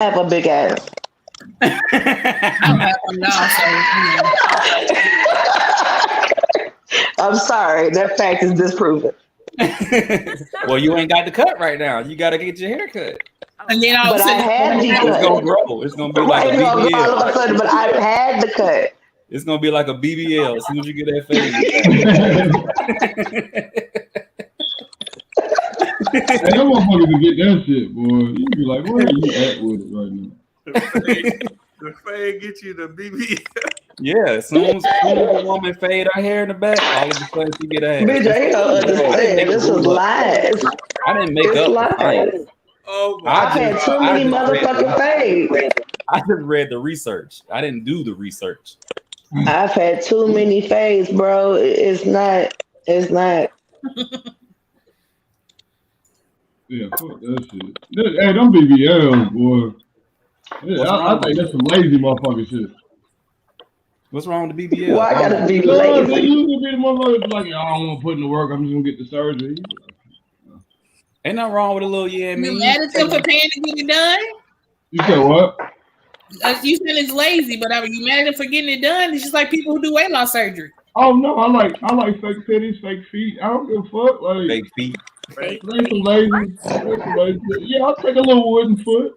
have a big ass. I don't have one now, I'm sorry, that fact is disproven. Well, you ain't got the cut right now. You got to get your hair cut. and then all of But a I sudden, had the It's cut. gonna grow. It's gonna be like a It's gonna grow all BBL. of a sudden, but I've had the cut. It's gonna be like a BBL as soon as you get that fade. Hey, that motherfucker can get that shit, boy. You be like, where are you at with it right now? The fade get you the BB. Yeah, as soon as a woman fade her hair in the back, all of a sudden she get ass. Bitch, I don't understand. This is lies. I didn't make It's up the lies. science. Oh my! I've had too many motherfucking fades. I just read the research. I didn't do the research. I've had too many fades, bro. It's not. Yeah, fuck that shit. Hey, them BBLs, boy. Yeah, I think that's some lazy motherfucking shit. What's wrong with the BBL? Why I gotta be No, they lazy? usually be the motherfuckers like, I don't want to put in the work. I'm just gonna get the surgery. Ain't nothing wrong with a little yeah. you mad at them for paying to get it done? You said what? You said it's lazy, but are you mad at them for getting it done? It's just like people who do weight loss surgery. Oh no, I like fake titties, fake feet. I don't give a fuck. Like Fake feet. they some lazy. Yeah, I'll take a little wooden foot.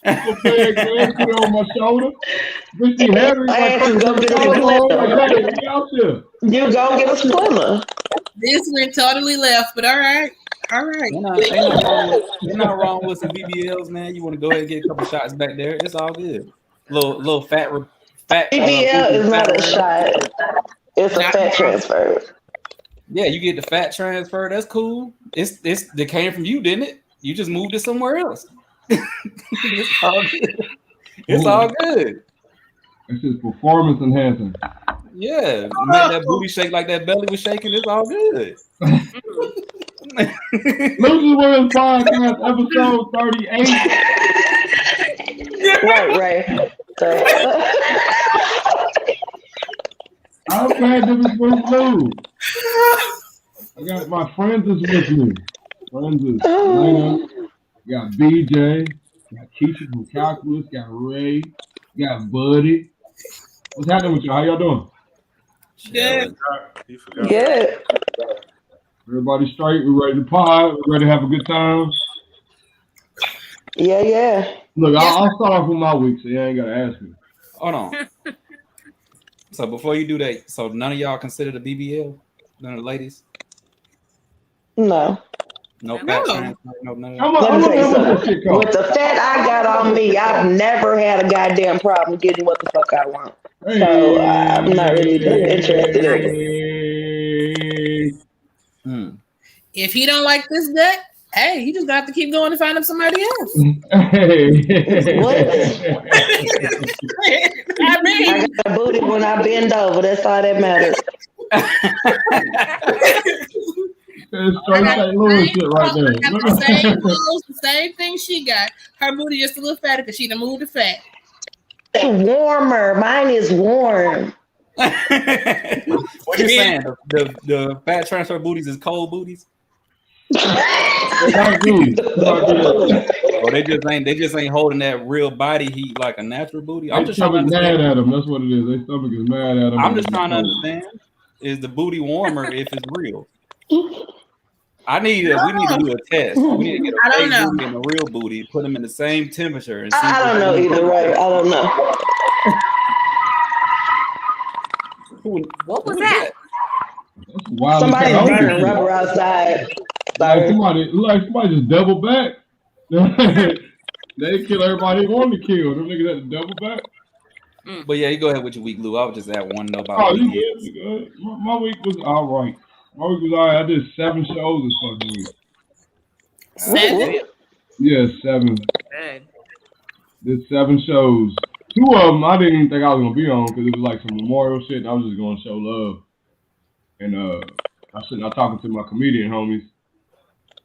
Put it on my shoulder. Bitch be heavy. Ass is gonna get a splinter. You gonna get a splinter. This went totally left, but all right. Ain't not wrong with some BBLs, man. You want to go ahead and get a couple shots back there. It's all good. Little fat. BBL is not a shot. It's a fat transfer. Yeah, you get the fat transfer. That's cool. It came from you, didn't it? You just moved it somewhere else. It's all good. It's all good. It's just performance enhancing. Yeah, make that booty shake like that belly was shaking. It's all good. Lucious World Podcast, episode 38. Right. I'm glad this is with Lou. I got my friends is with me. Friends is Elena. Got BJ. Got Keisha from Calculus. Got Ray. Got Buddy. What's happening with y'all? How y'all doing? Good. Good. Everybody straight? We ready to pod? We ready to have a good time? Yeah. Look, I'll start off with my week, so you ain't gotta ask me. Hold on. So before you do that, so none of y'all consider the BBL? None of the ladies? No. No fat transfer? No, none of that? Let me tell you something. With the fat I got on me, I've never had a goddamn problem getting what the fuck I want. So I'm not really interested in it. If he don't like this gut, hey, he just got to keep going to find him somebody else. What? I mean, I got a booty when I bend over. That's all that matters. It's straight St. Louis shit right there. Got the same clothes, the same thing she got. Her booty just a little fatter because she done moved the fat. It's warmer. Mine is warm. What you saying? The fat transfer booties is cold booties? Not good. Or they just ain't holding that real body heat like a natural booty. I'm Their just trying to stomach understand. mad at them. That's what it is. Their stomach is mad at them. I'm just trying to understand. Is the booty warmer if it's real? We need to do a test. We need to get a fake booty and a real booty, put them in the same temperature. And see I don't know either way. I don't know. What was that? Somebody's burning rubber outside. Somebody just double back. They kill everybody they want to kill. Them niggas had to double back. But yeah, you go ahead with your week, Lou. I was just at one know about. Oh, you good? My week was all right. My week was all right. I did 7 shows this fucking week. 7? Yeah, 7. Good. Did 7 shows. 2 of them I didn't even think I was gonna be on because it was like some memorial shit, and I was just gonna show love. And I was sitting out talking to my comedian homies,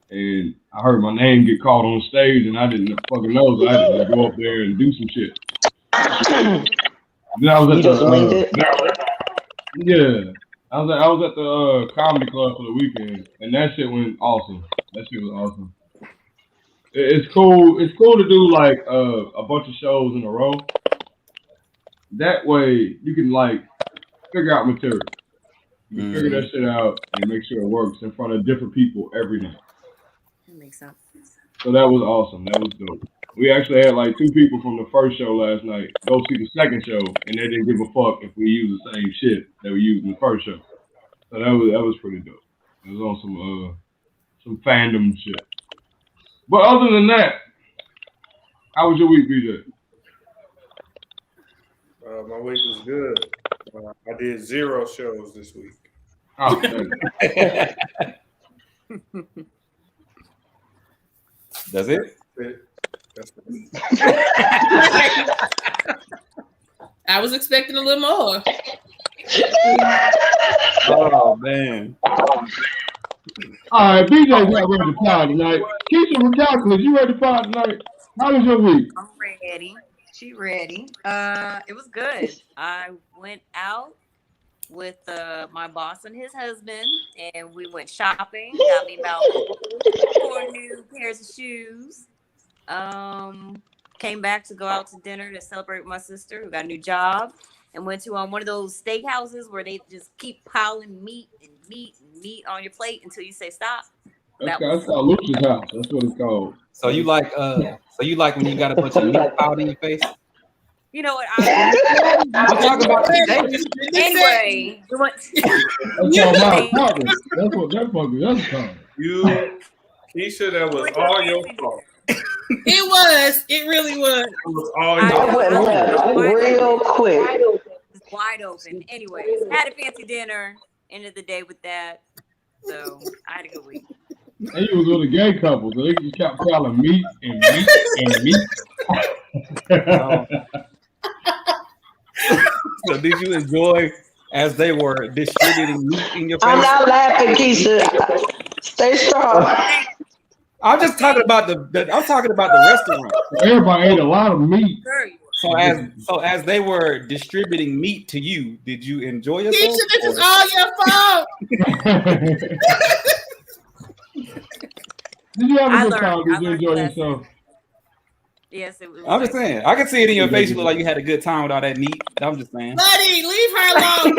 and I heard my name get called on stage, and I didn't fucking know, so I had to go up there and do some shit. Then I was at I was at the comedy club for the weekend, and that shit went awesome. That shit was awesome. It's cool. It's cool to do like a bunch of shows in a row. That way you can like figure out material. You can figure that shit out and make sure it works in front of different people every night. That makes sense. So that was awesome. That was dope. We actually had like 2 people from the first show last night go see the second show, and they didn't give a fuck if we used the same shit that we used in the first show. So that was pretty dope. It was on some fandom shit. But other than that, how was your week, BJ? My week was good. I did 0 shows this week. Oh, That's it? That's it. I was expecting a little more. Oh man. All right, BJ's not ready to pod tonight. Keisha from Calculus, you ready to pod tonight? How was your week? I'm ready. She ready. It was good. I went out with my boss and his husband, and we went shopping. Got me about 4 new pairs of shoes. Came back to go out to dinner to celebrate with my sister who got a new job, and went to one of those steakhouses where they just keep piling meat on your plate until you say stop. That's called Lucious house. That's what it's called. So you like when you got a bunch of meat powder in your face? You know what? I'm talking about the anyway. That's what that fucker that's called. Keisha, that was all your fault. It was. It really was. It was all your I went real quick. Wide open. Anyways, had a fancy dinner. Ended the day with that. So I had a good week. And you was with a gay couple, so they just kept calling meat and meat and meat. So did you enjoy as they were distributing meat in your face? I'm not laughing, Keisha. Stay strong. I'm just talking about the restaurant. Everybody ate a lot of meat. So as they were distributing meat to you, did you enjoy yourself? Keisha, this is all your fault. Did you have a good time? Did you enjoy yourself? Yes, it was. I'm just saying. I can see it in your face. You look like you had a good time with all that meat. I'm just saying. Buddy, leave her alone.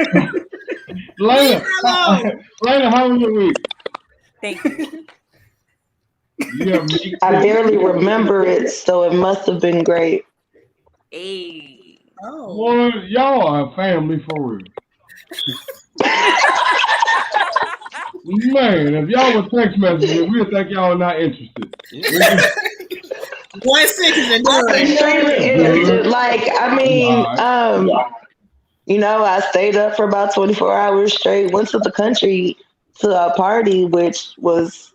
Lena, how was your week? Thank you. I barely remember it, so it must have been great. Hey. Oh. Boy, y'all are family for real. Man, if y'all were text messages, we'd think y'all are not interested. 1-6 is extremely interested. Like, I mean, I stayed up for about 24 hours straight, went to the country to a party, which was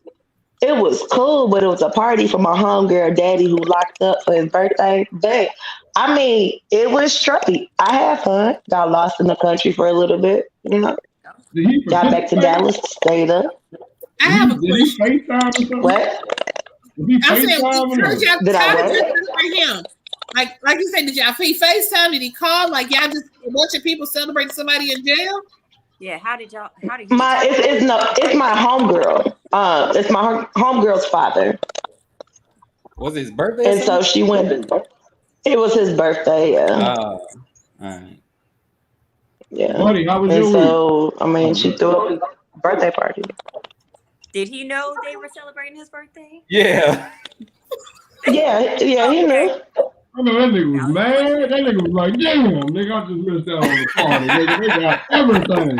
cool, but it was a party for my homegirl daddy who locked up for his birthday. But I mean, it was straight. I had fun. Got lost in the country for a little bit, Got back to Dallas, stayed up. I have a question. Did he FaceTime or something? What? I'm saying, how did you celebrate him? Like you said, did y'all FaceTime? Did he call? Like y'all just a bunch of people celebrating somebody in jail? Yeah. How did you? It's my homegirl. It's my homegirl's father. Was it his birthday? And so she went. It was his birthday. Yeah. All right. Yeah. Buddy, how was and your so, week? I mean, she threw a birthday party. Did he know they were celebrating his birthday? Yeah. Yeah, he knew. I know that nigga was mad. That nigga was like, damn, nigga, I just missed out on the party. They got everything.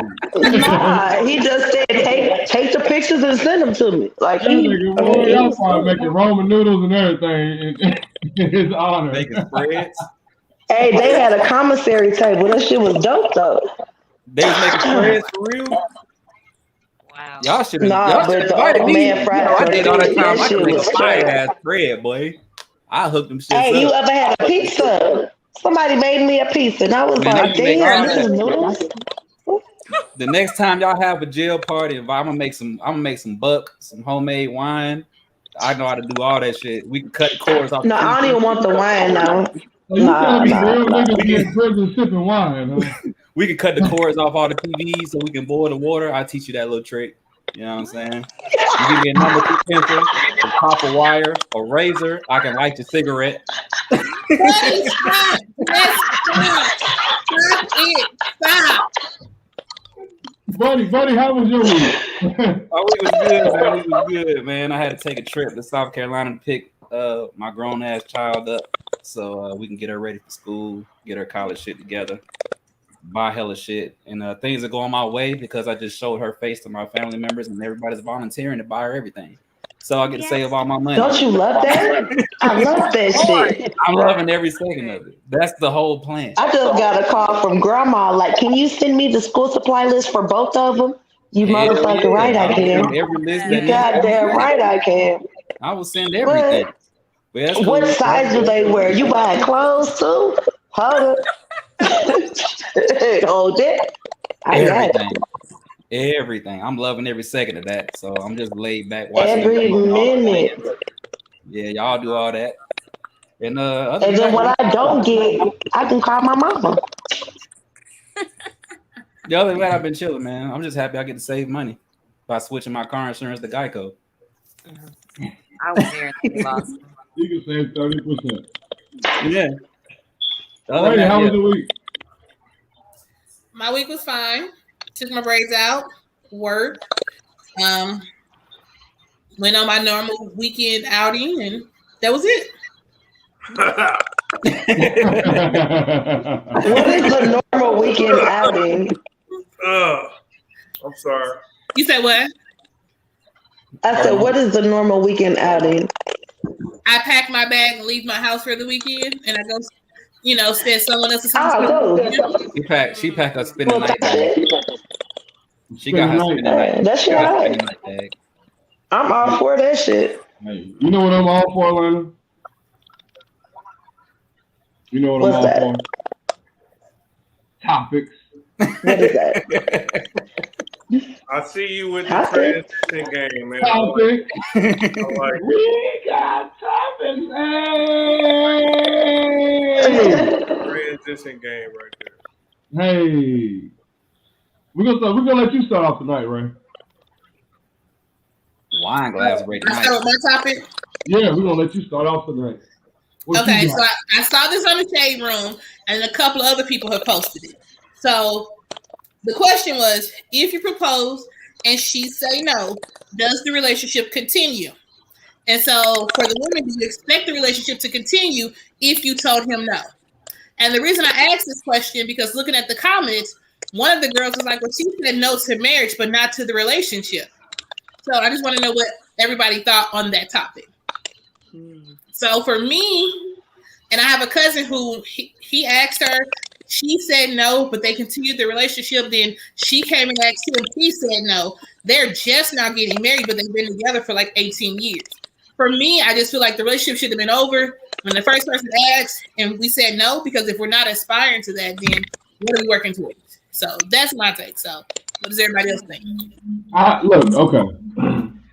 Nah, he just said, take the pictures and send them to me. Like, y'all probably making Roman noodles and everything in his honor. Making spreads. Hey, they had a commissary table. That shit was dope, though. They was making spreads for real? Wow. Y'all should have invited me. I did all that time. I could make a fire-ass bread, boy. I hooked them shit up. Hey, you ever had a pizza? Somebody made me a pizza, and I was like, damn, this is noodles. The next time y'all have a jail party, I'm gonna make some buck, some homemade wine. I know how to do all that shit. We can cut the cords off. No, I don't even want the wine now. You telling me real niggas be in prison sipping wine, huh? We can cut the cords off all the PVs so we can boil the water. I'll teach you that little trick. You know what I'm saying? You give me a number 2 pencil, a copper wire, a razor. I can light your cigarette. Hey, stop! Yes, stop! Stop it! Stop! Buddy, how was your week? Oh, we was good, man. We was good, man. I had to take a trip to South Carolina to pick my grown ass child up so we can get her ready for school, get her college shit together, buy hella shit, and things are going my way because I just showed her face to my family members and everybody's volunteering to buy her everything. So I get to save all my money. Don't you love that? I love that shit. I'm loving every second of it. That's the whole plan. I just got a call from grandma. Like, can you send me the school supply list for both of them? You motherfucking right, I can. Every list you goddamn right, I can. I will send everything. What size do they wear? You buying clothes too? Hold it. Hold it. I got it. Everything. I'm loving every second of that. So I'm just laid back watching every minute. Yeah, y'all do all that. And then when I don't get, I can call my mama. The other than that, I've been chilling, man. I'm just happy I get to save money by switching my car insurance to Geico. I was there in Boston. You can save 30%. Yeah. All right, how was the week? My week was fine. Took my braids out, worked, went on my normal weekend outing, and that was it. What is the normal weekend outing? I'm sorry. You said what? I said, what is the normal weekend outing? I pack my bag and leave my house for the weekend, and I go, spend someone else's house. She packed her spending night bag. She got her spending night. That's right. I'm all for that shit. Hey, you know what I'm all for, Lana? You know what I'm all for? Topics. What is that? I see you with the transition game, man. Topic. Like we got topics. Hey. Transition game right there. Hey. We're gonna let you start off tonight, Ray. Wine glass ready tonight. So my topic? Yeah, we're gonna let you start off tonight. Okay, so I saw this on the Shade Room, and a couple of other people have posted it. So the question was, if you propose and she say no, does the relationship continue? And so for the women, do you expect the relationship to continue if you told him no? And the reason I asked this question, because looking at the comments, one of the girls was like, well, she said no to marriage, but not to the relationship. So I just want to know what everybody thought on that topic. So for me, and I have a cousin who he asked her, she said no, but they continued the relationship. Then she came and asked him, he said no. They're just now getting married, but they've been together for like 18 years. For me, I just feel like the relationship should have been over when the first person asked and we said no, because if we're not aspiring to that, then what are we working towards? So that's my take. So what does everybody else think? Look, okay.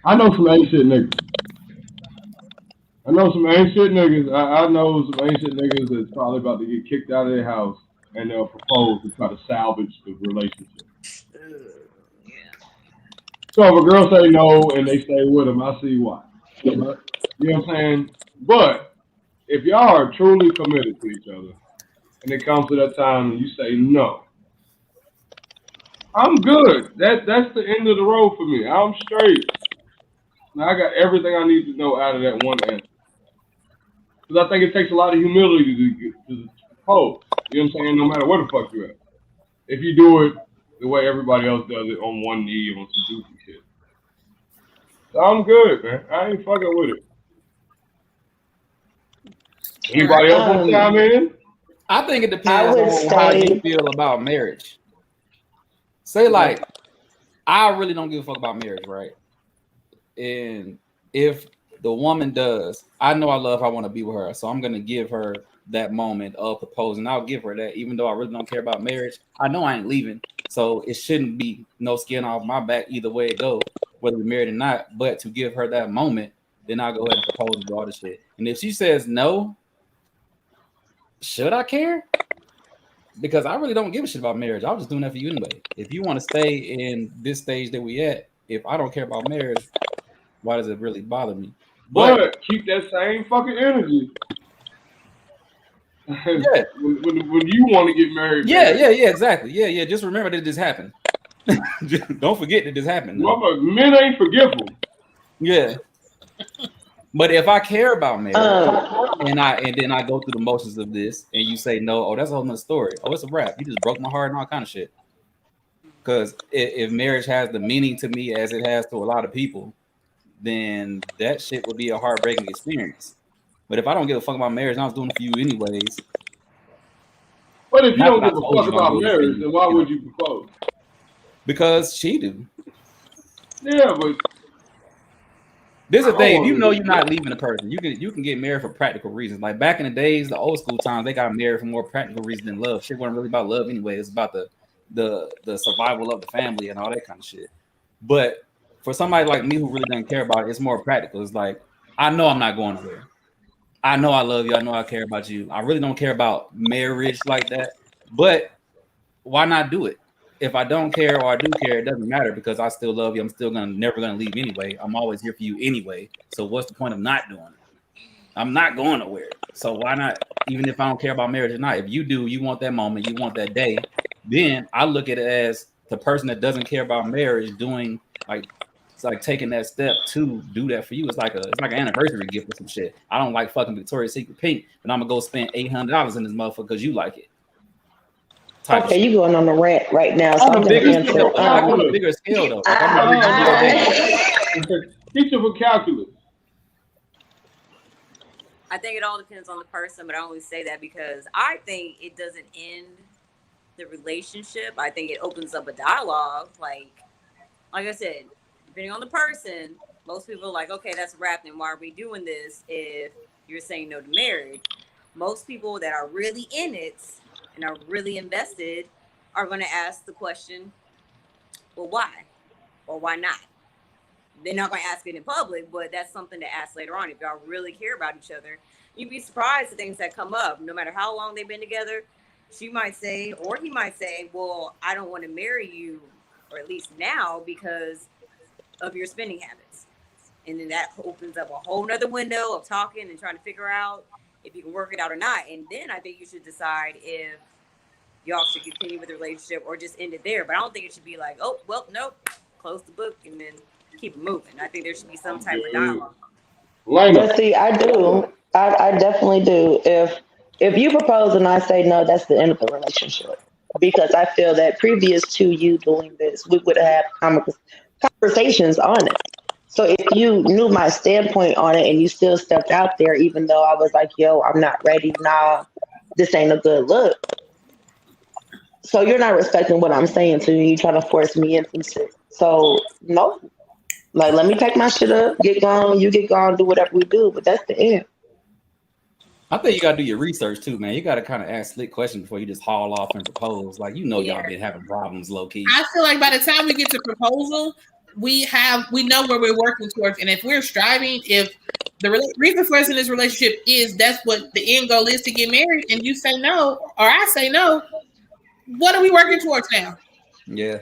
I know some ain't shit niggas. I know some ain't shit niggas that's probably about to get kicked out of their house and they'll propose to try to salvage the relationship. So if a girl say no and they stay with them, I see why. You know what I'm saying? But if y'all are truly committed to each other and it comes to that time and you say no, I'm good. That's the end of the road for me. I'm straight. Now I got everything I need to know out of that one answer. Because I think it takes a lot of humility to propose. You know what I'm saying? No matter where the fuck you're at. If you do it the way everybody else does it, on one knee on some goofy shit. So I'm good, man. I ain't fucking with it. Anybody else want to chime in? I think it depends on how you feel about marriage. Say like, I really don't give a fuck about marriage, right? And if the woman does, I know I love her, I want to be with her, so I'm gonna give her that moment of proposing. I'll give her that, even though I really don't care about marriage. I know I ain't leaving, so it shouldn't be no skin off my back either way it goes, whether we're married or not. But to give her that moment, then I'll go ahead and propose and do all this shit. And if she says no, should I care? Because I really don't give a shit about marriage. I was just doing that for you anyway. If you want to stay in this stage that we at, if I don't care about marriage, why does it really bother me? But keep that same fucking energy. Yeah. when you want to get married. Yeah, exactly. Yeah. Just remember that this happened. Don't forget that this happened. Men ain't forgetful. Yeah. But if I care about marriage and then I go through the motions of this and you say no, oh, that's a whole nother story. Oh, it's a wrap. You just broke my heart and all kind of shit. Because if marriage has the meaning to me as it has to a lot of people, then that shit would be a heartbreaking experience. But if I don't give a fuck about marriage and I was doing it for you anyways. But if you don't give a fuck about marriage, then why would you propose? Because she do. Yeah, but this is the thing. If you know you're not leaving a person, you can get married for practical reasons. Like back in the days, the old school times, they got married for more practical reasons than love. Shit wasn't really about love anyway. It's about the survival of the family and all that kind of shit. But for somebody like me who really doesn't care about it, it's more practical. It's like, I know I'm not going nowhere. I know I love you. I know I care about you. I really don't care about marriage like that. But why not do it? If I don't care or I do care, it doesn't matter because I still love you. I'm still never gonna leave anyway. I'm always here for you anyway. So what's the point of not doing it? I'm not going nowhere. So why not? Even if I don't care about marriage or not, if you do, you want that moment, you want that day, then I look at it as the person that doesn't care about marriage doing it's like taking that step to do that for you. It's like an anniversary gift or some shit. I don't like fucking Victoria's Secret pink, but I'm gonna go spend $800 in this motherfucker because you like it. Okay, you going on a rant right now, so I'm going to answer. On a bigger scale, though. Teacher for calculus. I think it all depends on the person, but I only say that because I think it doesn't end the relationship. I think it opens up a dialogue. Like I said, depending on the person, most people are like, okay, that's a wrap. Then why are we doing this if you're saying no to marriage? Most people that are really in it and are really invested are going to ask the question, well, why? Or why not? They're not going to ask it in public, but that's something to ask later on. If y'all really care about each other, you'd be surprised at things that come up. No matter how long they've been together, she might say, or he might say, well, I don't want to marry you, or at least now, because of your spending habits. And then that opens up a whole nother window of talking and trying to figure out if you can work it out or not. And then I think you should decide if y'all should continue with the relationship or just end it there. But I don't think it should be like, oh, well, nope, close the book and then keep it moving. I think there should be some type of dialogue. But see, I do. I definitely do. If you propose and I say no, that's the end of the relationship. Because I feel that previous to you doing this, we would have conversations on it. So if you knew my standpoint on it and you still stepped out there, even though I was like, yo, I'm not ready, nah, this ain't a good look. So you're not respecting what I'm saying to you. You trying to force me into shit. So no, like let me pack my shit up, get gone, you get gone, do whatever we do. But that's the end. I think you gotta do your research too, man. You gotta kind of ask slick questions before you just haul off and propose. Like y'all been having problems low key. I feel like by the time we get to proposal, we know where we're working towards, and if we're striving, if the reason for us in this relationship is that's what the end goal is to get married, and you say no or I say no, what are we working towards now? Yeah.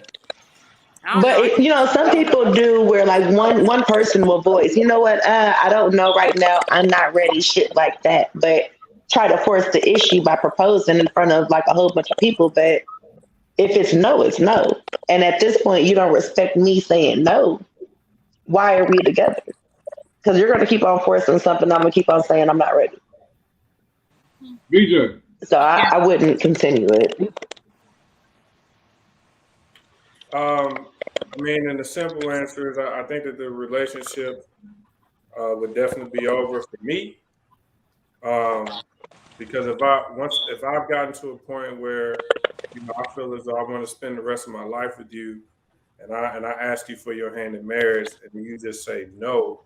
But some people do where like one person will voice, you know what, I don't know right now, I'm not ready, shit like that. But try to force the issue by proposing in front of like a whole bunch of people. But if it's no, it's no. And at this point, you don't respect me saying no. Why are we together? Because you're going to keep on forcing something. I'm going to keep on saying I'm not ready. BJ. So I wouldn't continue it. I mean, and the simple answer is I think that the relationship would definitely be over for me. Because if I've gotten to a point where I feel as though I want to spend the rest of my life with you, and I ask you for your hand in marriage, and you just say no,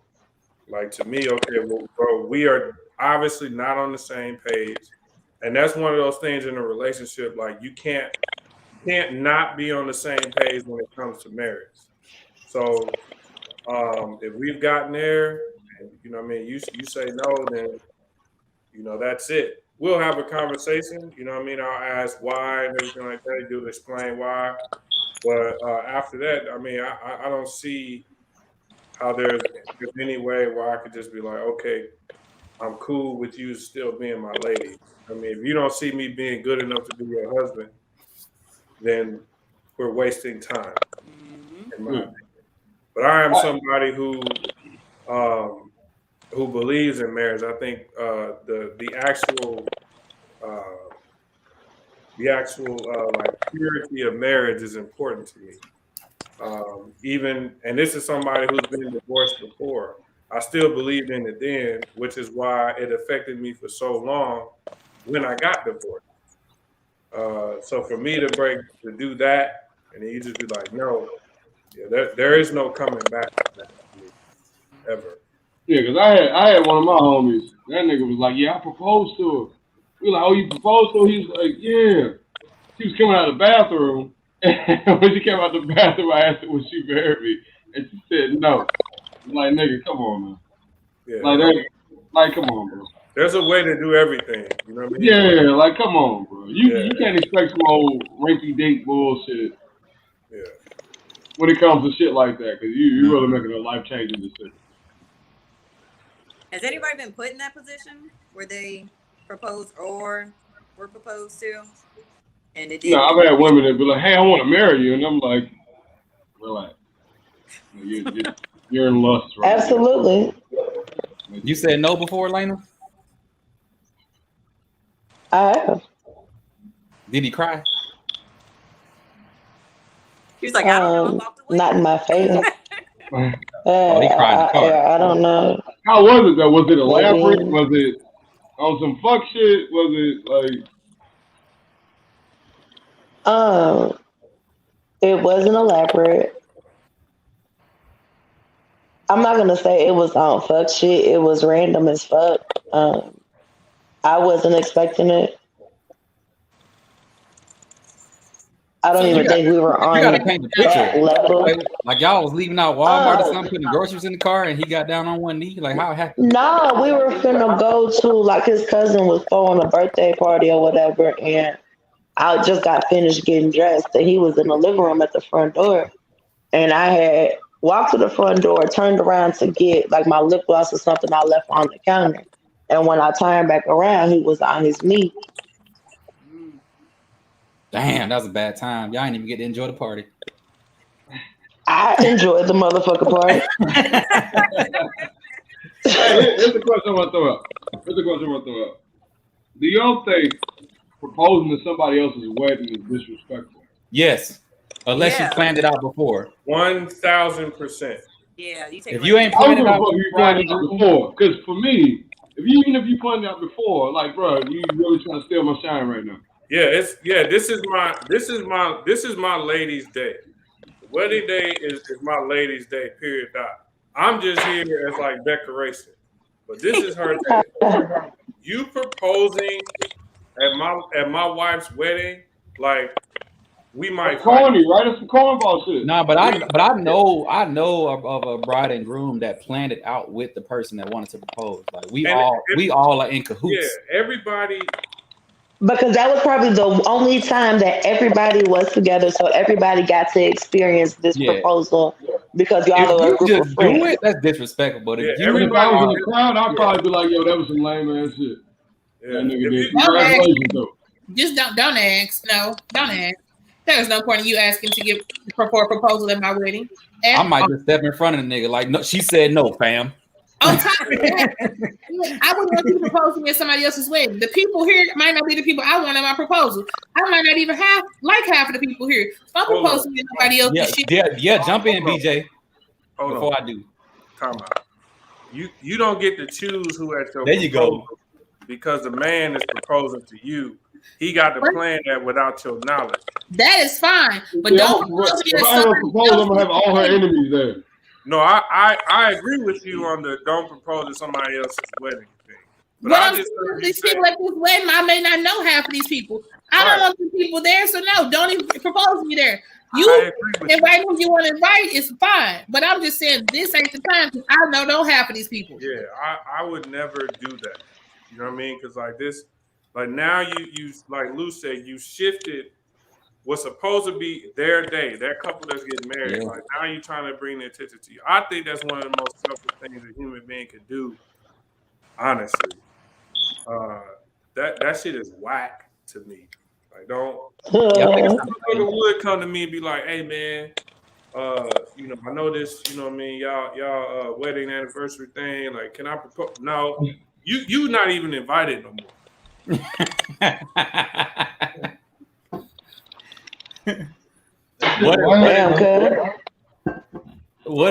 like to me, okay, well, bro, we are obviously not on the same page, and that's one of those things in a relationship. Like you can't not be on the same page when it comes to marriage. So if we've gotten there, and you say no, then that's it. We'll have a conversation. I'll ask why and everything like that. You'll explain why. But after that, I mean, I don't see how there's any way where I could just be like, okay, I'm cool with you still being my lady. I mean, if you don't see me being good enough to be your husband, then we're wasting time, in my opinion. But I am somebody who believes in marriage. I think the actual like purity of marriage is important to me. Even, and this is somebody who's been divorced before. I still believed in it then, which is why it affected me for so long when I got divorced. So for me to do that, and then you just be like, no, yeah, there is no coming back from that for me, ever. Yeah, because I had one of my homies. That nigga was like, yeah, I proposed to her. We were like, oh, you proposed to her? He was like, yeah. She was coming out of the bathroom. And when she came out the bathroom, I asked her, would she marry me? And she said no. I'm like, nigga, come on, man. Yeah, Like, come on, bro. there's a way to do everything. You know what I mean? Yeah, like, come on, bro. You can't expect some old rinky dink bullshit. Yeah. When it comes to shit like that, because you really making a life changing decision. Has anybody been put in that position where they proposed or were proposed to? And it didn't. No, I've had women that be like, hey, I want to marry you. And I'm like, relax. You're in lust right Absolutely. now. You said no before, Lena? I have. Did he cry? He was like, I don't know. I walked away. Not in my face. Oh, he cried in the car. I don't know. How was it though? Was it elaborate? Was it on some fuck shit? Was it like? It wasn't elaborate. I'm not gonna say it was on fuck shit. It was random as fuck. I wasn't expecting it. I don't even think we were on You gotta paint the picture. level. Like y'all was leaving out Walmart or something, putting groceries in the car, and he got down on one knee. Like how happened? No, we were finna go to, like, his cousin was throwing a birthday party or whatever, and I just got finished getting dressed, and he was in the living room at the front door, and I had walked to the front door, turned around to get like my lip gloss or something I left on the counter, and when I turned back around, he was on his knee. Damn, that was a bad time. Y'all ain't even get to enjoy the party. I enjoyed the motherfucking party. Here's the question I want to throw out. Do y'all think proposing to somebody else's wedding is disrespectful? Yes, unless you planned it out before. 1000%. Yeah, you take. If you ain't planned it out before, because for me, even if you planned it out before, like, bro, you really trying to steal my shine right now. Yeah, this is my ladies' day. The wedding day is my ladies' day, period. I'm just here as like decoration. But this is her day. You proposing at my wife's wedding, like we might corny, right? It's some cornball shit. Nah, but I know of a bride and groom that planned it out with the person that wanted to propose. Like we all are in cahoots. Yeah, everybody. Because that was probably the only time that everybody was together, so everybody got to experience this proposal. Because y'all are a group of friends. Do it, that's disrespectful. But if I was in the crowd, I'd probably be like, "Yo, that was some lame ass shit." Yeah. That nigga did. Congratulations, though. Just don't ask. No, don't ask. There's no point in you asking to give for a proposal at my wedding. I might just step in front of the nigga like, no, she said no, fam. On top of that, I wouldn't want you to propose to me at somebody else's wedding. The people here might not be the people I want in my proposal. I might not even like half of the people here. So I'm proposing to somebody else's shit. Yeah, jump in, BJ. Before I do. Time out. You don't get to choose who at your there you go. Because the man is proposing to you. He got to plan that without your knowledge. That is fine. But don't propose to me. If I ever propose, I'm gonna have all her enemies there. No, I agree with you on the don't propose to somebody else's wedding thing. But I'm just these people at this wedding, I may not know half of these people. I don't want these people there, so no, don't even propose to me there. You invite who you want to invite is fine, but I'm just saying this ain't the time because I know half of these people. Yeah, I would never do that. You know what I mean? Because like this, like now you like Lou said, you shifted what's supposed to be their day, their couple that's getting married. Like now you're trying to bring the attention to you. I think that's one of the most selfish things a human being can do. Honestly, that shit is whack to me. Like don't. Motherfucker would come to me and be like, "Hey man, you know, I know this. You know what I mean? Y'all wedding anniversary thing. Like, can I propose? No, you not even invited no more." What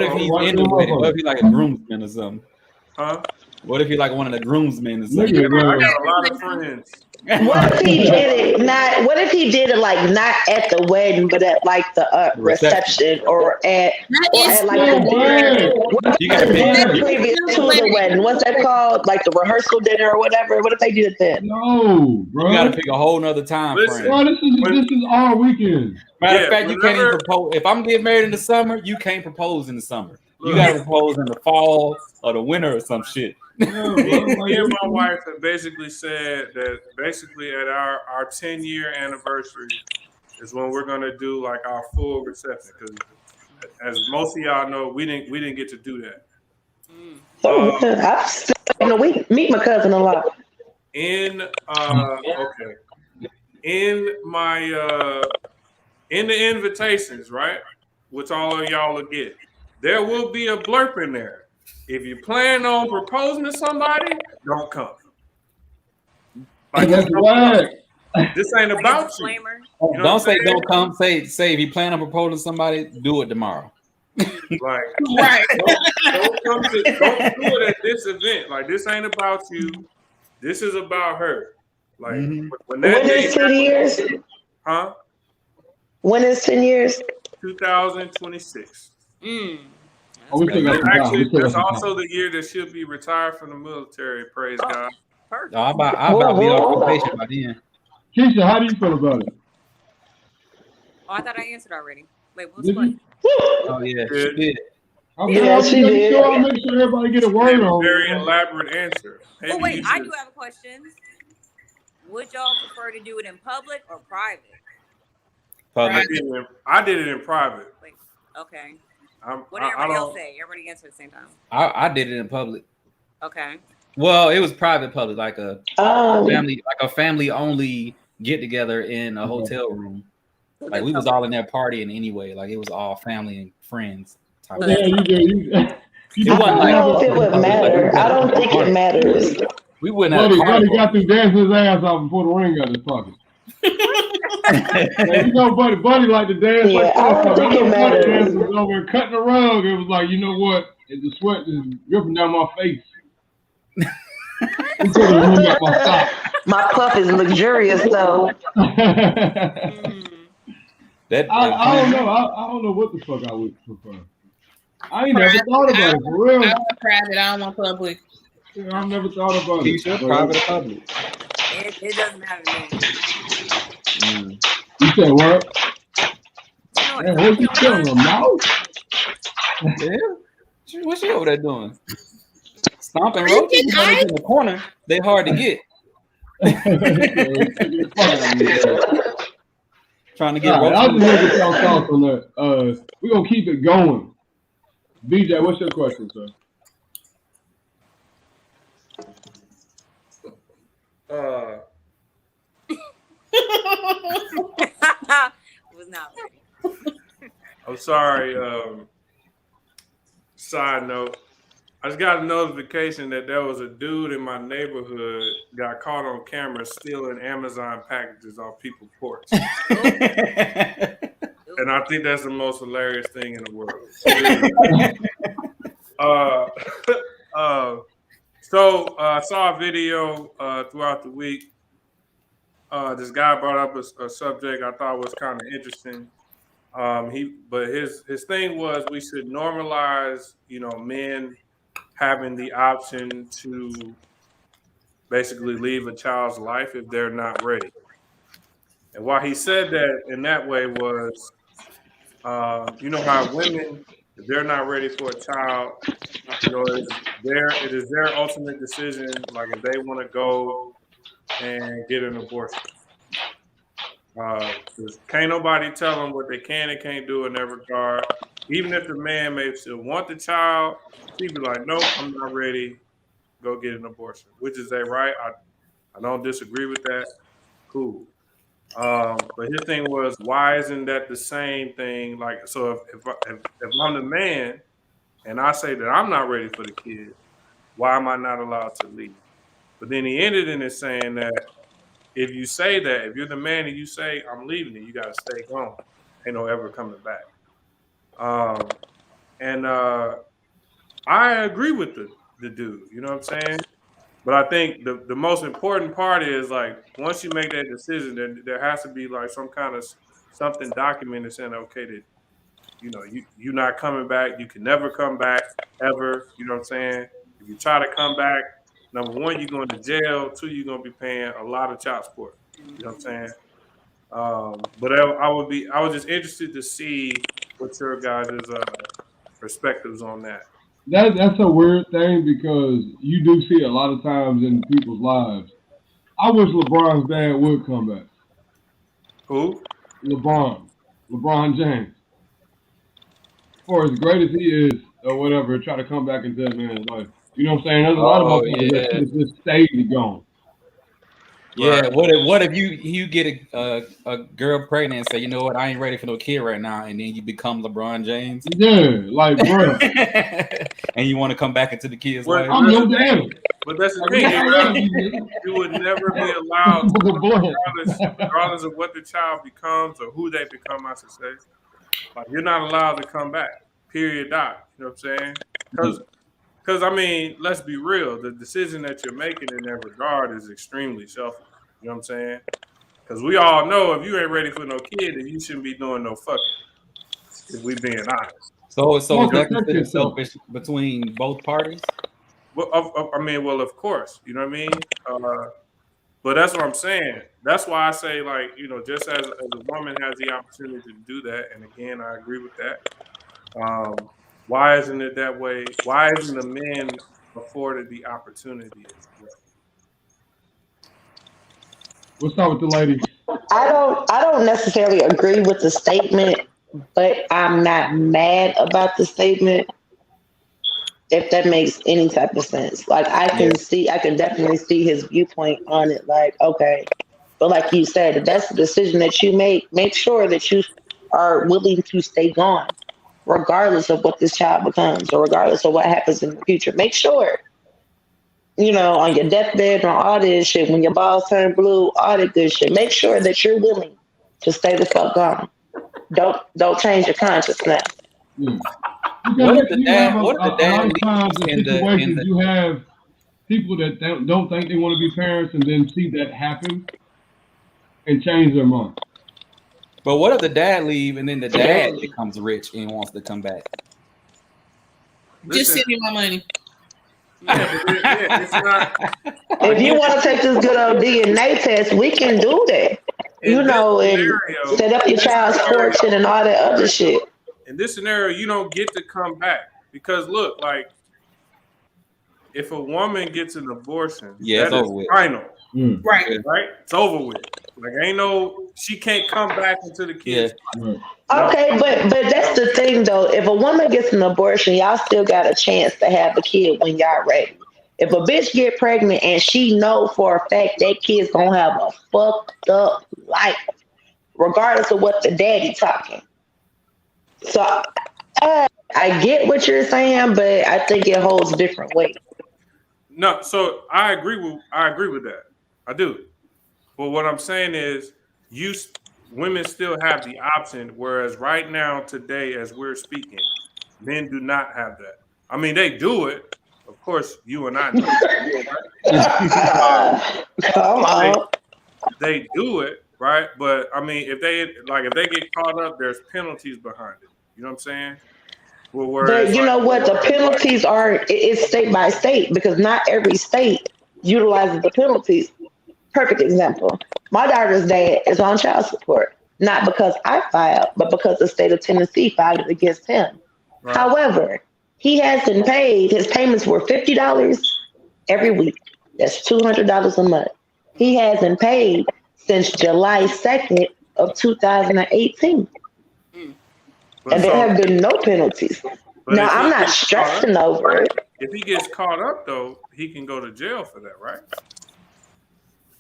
if he's in the wedding? What if he's like a groomsman or something? Huh? What if he's like one of the groomsmen or something? I got a lot of friends. What if he did it not? What if he did it like not at the wedding, but at like the reception or at like the dinner? You got to be previous to the wedding. What's that called? Like the rehearsal dinner or whatever. What if they did it then? No, bro. You got to pick a whole nother time frame. Bro, this is all weekend. Matter of fact, you can't even propose. If I'm getting married in the summer, you can't propose in the summer. You got to propose in the fall or the winter or some shit. Me and my wife have basically said that basically at our 10-year anniversary is when we're gonna do like our full reception, because as most of y'all know, we didn't get to do that. I'm still going to meet my cousin-in-law. In my in the invitations, right, which all of y'all will get, there will be a blurb in there. If you plan on proposing to somebody, don't come. Like, this ain't about you. You know don't say don't come. Say if you plan on proposing to somebody, do it tomorrow. Like, right. Don't do it at this event. Like, this ain't about you. This is about her. Like, when is 10 years? Huh? When is 10 years? 2026. Actually, that's also the year that she'll be retired from the military. Praise God. Perfect. I'm about to be off probation by then. Keisha, how do you feel about it? Oh, I thought I answered already. Wait, what's the question? Oh yeah, she did. She did. I'll make sure everybody get a word on. Very elaborate answer. Oh wait, I do have a question. Would y'all prefer to do it in public or private? Public. I did it in private. Like, okay. What did everybody else say? Everybody answered at the same time. I did it in public. Okay. Well, it was private public, like a family only get together in a hotel room. Like we was all in there partying anyway. Like it was all family and friends. Type yeah, you did. I don't know if it would matter. I don't think it matters. We wouldn't have. Buddy got through dancing his ass off and put a ring on his pocket. You know, buddy like to dance. Yeah, like I don't think it matters. Was over cutting the rug. It was like, you know what? The sweat is dripping down my face. My puff is luxurious though. I don't know. I don't know what the fuck I would prefer. I ain't never thought about it for real. I want private. I don't want public. Yeah, I've never thought about it. Private or public? It doesn't have a name. You said what? Man, what you killing them now? Yeah. What's she over there doing? Stomping roaches in the corner. They hard to get. Trying to get. Right, I'll just look at y'all thoughts on that. We're gonna keep it going. BJ, what's your question, sir? Was not ready. I'm sorry. Side note, I just got a notification that there was a dude in my neighborhood got caught on camera stealing Amazon packages off people's porch. And I think that's the most hilarious thing in the world. So I saw a video throughout the week. This guy brought up a subject I thought was kind of interesting. His thing was we should normalize, men having the option to basically leave a child's life if they're not ready. And why he said that in that way was, how women, if they're not ready for a child, it is their ultimate decision. Like if they want to go and get an abortion. Can't nobody tell them what they can and can't do in that regard. Even if the man may still want the child, he'd be like, nope, I'm not ready. Go get an abortion, which is a right. I don't disagree with that. Cool. But his thing was, why isn't that the same thing? Like, so if I'm the man and I say that I'm not ready for the kid, why am I not allowed to leave? But then he ended in it saying that if you say that, if you're the man and you say I'm leaving it, you got to stay gone. Ain't no ever coming back. And I agree with the dude. You know what I'm saying? But I think the most important part is like once you make that decision, then there has to be like some kind of something documented saying, okay, that you're not coming back. You can never come back ever. You know what I'm saying? If you try to come back, number one, you're going to jail. Two, you're going to be paying a lot of child support. You know what I'm saying? But I was just interested to see what your guys' perspectives on that. That's a weird thing because you do see a lot of times in people's lives. I wish LeBron's dad would come back. Who? LeBron James. For as great as he is, or whatever, try to come back into that man's life. You know what I'm saying? There's a lot of motherfuckers that should have just stayed and gone. Yeah. Right. What if you get a girl pregnant and say, you know what, I ain't ready for no kid right now, and then you become LeBron James? Yeah, like bro. And you want to come back into the kid's Well, life? I'm your daddy. But that's the thing. You would never be allowed, regardless of what the child becomes or who they become, I should say. Like you're not allowed to come back. Period. Dot. You know what I'm saying? Because I mean, let's be real. The decision that you're making in that regard is extremely selfish. You know what I'm saying? Because we all know if you ain't ready for no kid, then you shouldn't be doing no fucking. If we being honest. So is that considered selfish between both parties? Well, of course. You know what I mean? But that's what I'm saying. That's why I say, like, just as a woman has the opportunity to do that, and again, I agree with that. Why isn't it that way? Why isn't the men afforded the opportunity as well? We'll start with the lady. I don't necessarily agree with the statement, but I'm not mad about the statement. If that makes any type of sense. Like I can definitely see his viewpoint on it. Like, okay. But like you said, if that's the decision that you make sure that you are willing to stay gone, regardless of what this child becomes or regardless of what happens in the future. Make sure, on your deathbed and all this shit, when your balls turn blue, all that good shit. Make sure that you're willing to stay the fuck gone. Don't change your conscience now. What if the dad? What if the dad? You have people that don't think they want to be parents and then see that happen and change their mind. But what if the dad leave and then the dad becomes rich and wants to come back? Just send me my money. Yeah, but it's not. If you want to take this good old DNA test, we can do that. And set up your child's fortune and all that other shit. In this scenario, you don't get to come back because look, like if a woman gets an abortion, that is final. Right. It's over with. Like she can't come back into the kids. Yeah. Okay, but that's the thing though. If a woman gets an abortion, y'all still got a chance to have a kid when y'all ready. If a bitch get pregnant and she know for a fact that kid's gonna have a fucked up life, regardless of what the daddy talking. So I get what you're saying, but I think it holds different weight. No, so I agree with that. I do. But what I'm saying is women still have the option, whereas right now, today, as we're speaking, men do not have that. I mean, they do it. Of course, you and I know. Come on. They do it, right? But I mean, if they get caught up, there's penalties behind it. You know what I'm saying? But you know what? The penalties are it's state by state because not every state utilizes the penalties. Perfect example. My daughter's dad is on child support, not because I filed, but because the state of Tennessee filed it against him. Right. However, he hasn't paid. His payments were $50 every week. That's $200 a month. He hasn't paid since July 2nd of 2018. But And there have been no penalties. Now, I'm not stressing over it. If he gets caught up, though, he can go to jail for that, right?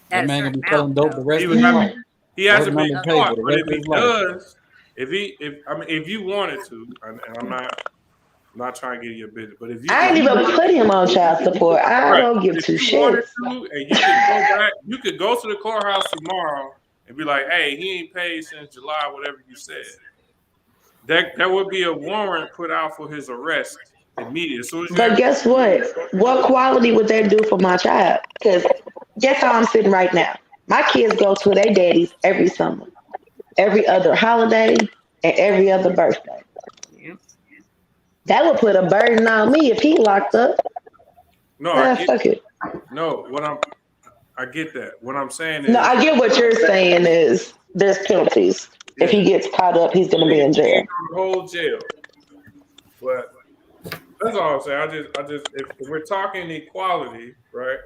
That man can be selling dope the rest of his life. He hasn't been caught, but if he does, if you wanted to, and I'm not trying to get you a business, but if you, I ain't even put him on child support. I don't give two shits. And you could go back, you could go to the courthouse tomorrow and be like, "Hey, he ain't paid since July, whatever you said." There would be a warrant put out for his arrest immediately. But guess what? What quality would that do for my child? Because guess how I'm sitting right now. My kids go to their daddies every summer, every other holiday, and every other birthday. That would put a burden on me if he locked up. No, fuck it. No, I get that. What I'm saying is, no, I get what you're saying is there's penalties. Yeah. If he gets caught up, he's going to be in jail. Whole jail. But that's all I'm saying. I just, if we're talking equality, right?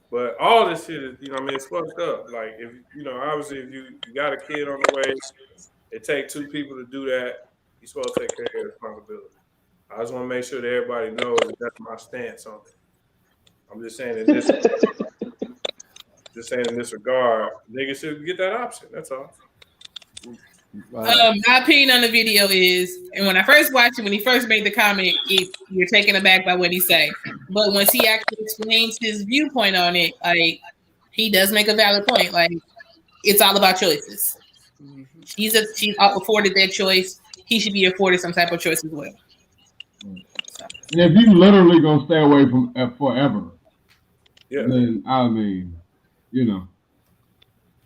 But all this shit is, it's fucked up. Like, if obviously, if you got a kid on the way, it takes two people to do that. You're supposed to take care of your responsibility. I just want to make sure that everybody knows that that's my stance on it. I'm just saying in this regard, niggas should get that option. That's all. My opinion on the video is, and when I first watched it, when he first made the comment, you're taken aback by what he say. But once he actually explains his viewpoint on it, like, he does make a valid point. Like, it's all about choices. She's afforded that choice. He should be afforded some type of choice as well. And if you literally gonna stay away from forever, then I mean,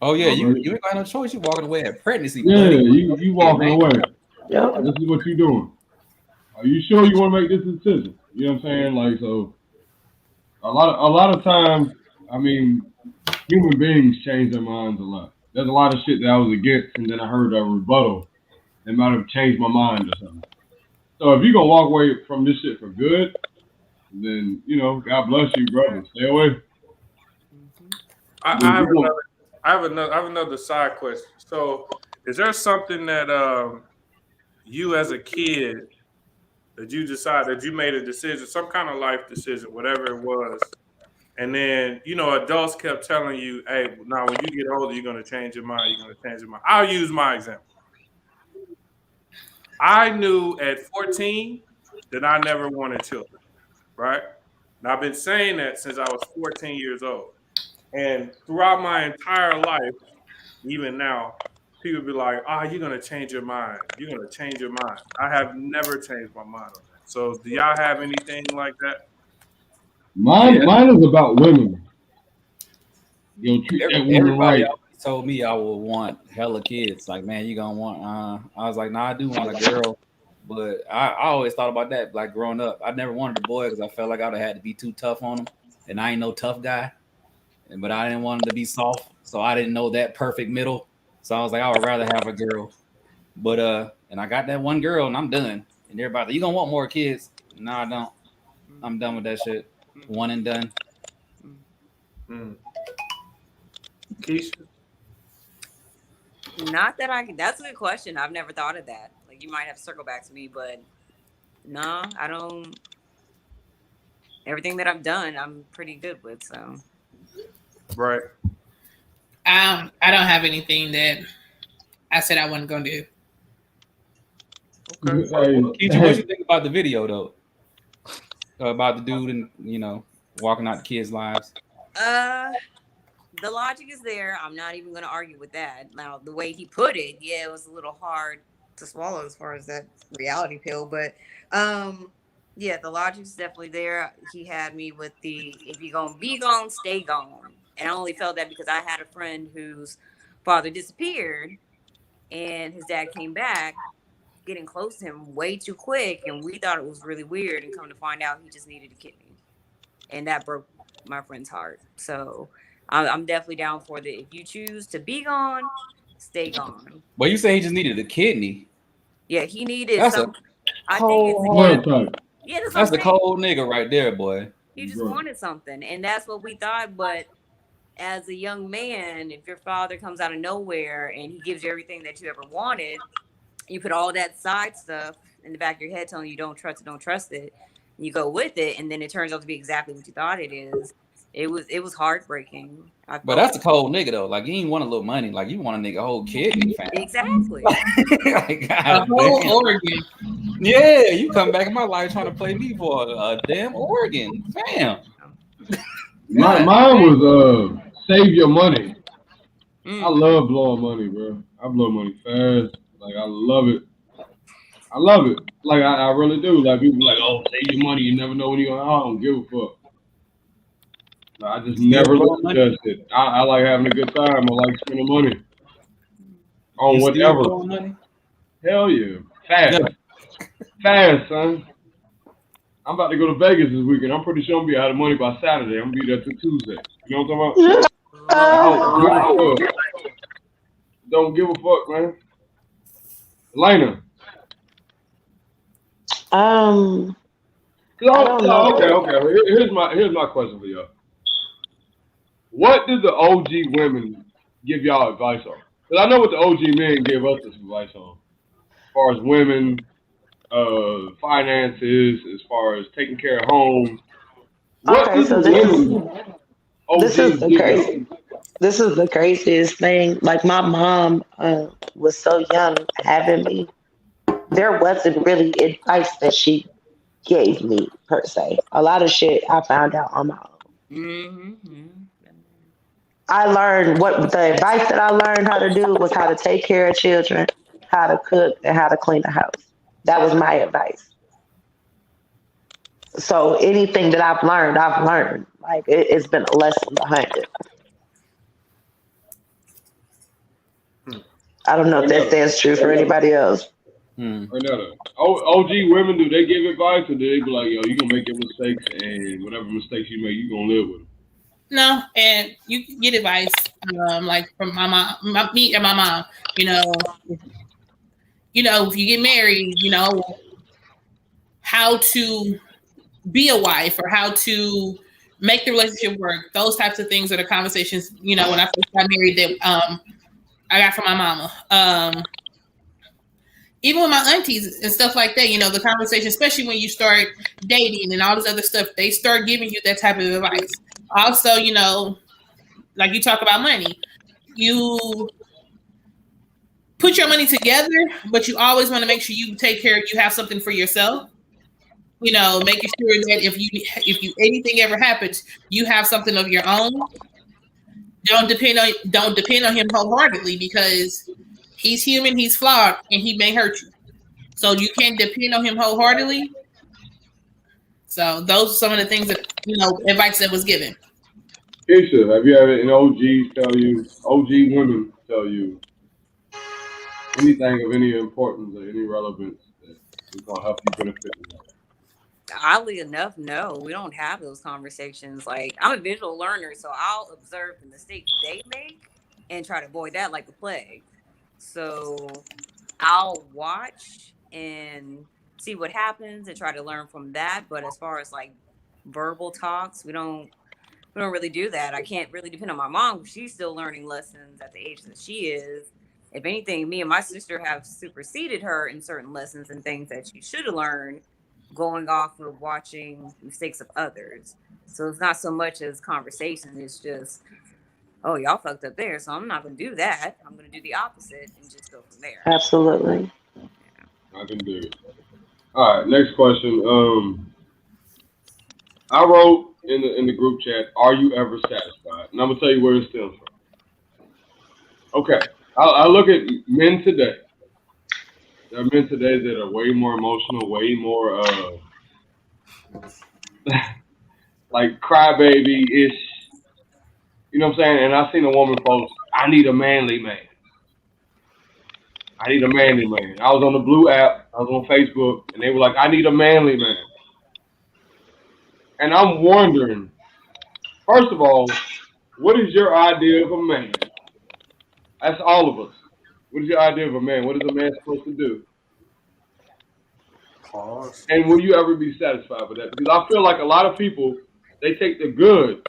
Oh yeah, you ain't got no choice. You walking away at pregnancy. Yeah, you walking away. Yep. This is what you doing. Are you sure you want to make this decision? You know what I'm saying? Like, so a lot of times, I mean, human beings change their minds a lot. There's a lot of shit that I was against, and then I heard a rebuttal that might have changed my mind or something. So if you're gonna walk away from this shit for good, then God bless you, brother. Stay away. I have another side question. So, is there something that you as a kid that you decided that you made a decision, some kind of life decision, whatever it was, and then adults kept telling you, "Hey, now when you get older, you're gonna change your mind. You're gonna change your mind." I'll use my example. I knew at 14 that I never wanted children, right? And I've been saying that since I was 14 years old. And throughout my entire life, even now, people be like, "Oh, you're going to change your mind. You're going to change your mind." I have never changed my mind on that. So do y'all have anything like that? Mine is about women. Treat that woman right. Told me I would want hella kids. Like, man, you gonna want I was like, nah, I do want a girl, but I always thought about that. Like, growing up, I never wanted a boy because I felt like I would have had to be too tough on him, and I ain't no tough guy. But I didn't want him to be soft, so I didn't know that perfect middle. So I was like, I would rather have a girl. But and I got that one girl, and I'm done. And everybody like, you gonna want more kids? No, I don't. I'm done with that shit. One and done. Keisha? Not that that's a good question. I've never thought of that. Like, you might have to circle back to me, but no, I don't. Everything that I've done, I'm pretty good with. So, right. I don't have anything that I said I wasn't gonna do. Okay. Keisha, what you think about the video though? About the dude and walking out the kids' lives. The logic is there. I'm not even going to argue with that. Now, the way he put it, it was a little hard to swallow as far as that reality pill. But, the logic is definitely there. He had me with the, if you're going to be gone, stay gone. And I only felt that because I had a friend whose father disappeared and his dad came back, getting close to him way too quick. And we thought it was really weird. And come to find out, he just needed a kidney. And that broke my friend's heart. So I'm definitely down for that. If you choose to be gone, stay gone. Well, you say he just needed a kidney. Yeah, he needed that's some. That's the cold nigga right there, boy. He just wanted something, and that's what we thought. But as a young man, if your father comes out of nowhere and he gives you everything that you ever wanted, you put all that side stuff in the back of your head telling you don't trust it, and you go with it, and then it turns out to be exactly what you thought it is. It was heartbreaking. But that's a cold nigga though. Like you ain't want a little money. Like you want a nigga whole kidney, fam. Exactly. Like, a whole organ. Yeah, you come back in my life trying to play me for a damn organ, fam. Mine was save your money. I love blowing money, bro. I blow money fast. Like I love it. Like I really do. Like people like, oh, save your money. You never know when you're gonna. I don't give a fuck. I just never adjust it. I like having a good time. I like spending money on whatever. Hell yeah, fast, son. I'm about to go to Vegas this weekend. I'm pretty sure I'm gonna be out of money by Saturday. I'm gonna be there till Tuesday. You know what I'm talking about? Don't give a fuck, man. Elena. I don't know. Okay. Here's my question for y'all. What did the OG women give y'all advice on? Because I know what the OG men give us this advice on, as far as women, finances, as far as taking care of homes. Okay, so this is the craziest thing. Like my mom was so young having me. There wasn't really advice that she gave me per se. A lot of shit I found out on my own. Mm-hmm. I learned the advice that I learned how to do was how to take care of children, how to cook, and how to clean the house. That was my advice. So anything that I've learned. Like it's been a lesson behind it. I don't know if that stands true for anybody else. Renata, OG women, do they give advice or do they be like, yo, you gonna make your mistakes and whatever mistakes you make, you gonna live with them? No, and you can get advice like from my mom, me and my mom. If you get married, how to be a wife or how to make the relationship work. Those types of things are the conversations. When I first got married, that I got from my mama. Even with my aunties and stuff like that, the conversation, especially when you start dating and all this other stuff, they start giving you that type of advice. Also, like you talk about money, you put your money together, but you always want to make sure you take care, you have something for yourself. Making sure that if you anything ever happens, you have something of your own. Don't depend on him wholeheartedly because he's human, he's flawed, and he may hurt you. So you can't depend on him wholeheartedly. So those are some of the things that advice that was given. Isha, have you ever an OG women tell you anything of any importance or any relevance that is gonna help you benefit in life? Oddly enough, no, we don't have those conversations. Like I'm a visual learner, so I'll observe the mistakes they make and try to avoid that like the plague. So I'll watch and see what happens and try to learn from that. But as far as like verbal talks, we don't really do that. I can't really depend on my mom. She's still learning lessons at the age that she is. If anything, me and my sister have superseded her in certain lessons and things that she should have learned going off of watching mistakes of others. So it's not so much as conversation. It's just, oh, y'all fucked up there, so I'm not going to do that. I'm going to do the opposite and just go from there. Absolutely. I can do it. All right, next question. I wrote in the group chat, are you ever satisfied? And I'm going to tell you where it stems from. Okay, I look at men today. There are men today that are way more emotional, way more like crybaby-ish. You know what I'm saying? And I seen a woman post, I need a manly man. I need a manly man. I was on the Blue app, I was on Facebook, and they were like, I need a manly man. And I'm wondering, first of all, what is your idea of a man? That's all of us. What is your idea of a man? What is a man supposed to do? Pause. And will you ever be satisfied with that? Because I feel like a lot of people, they take the good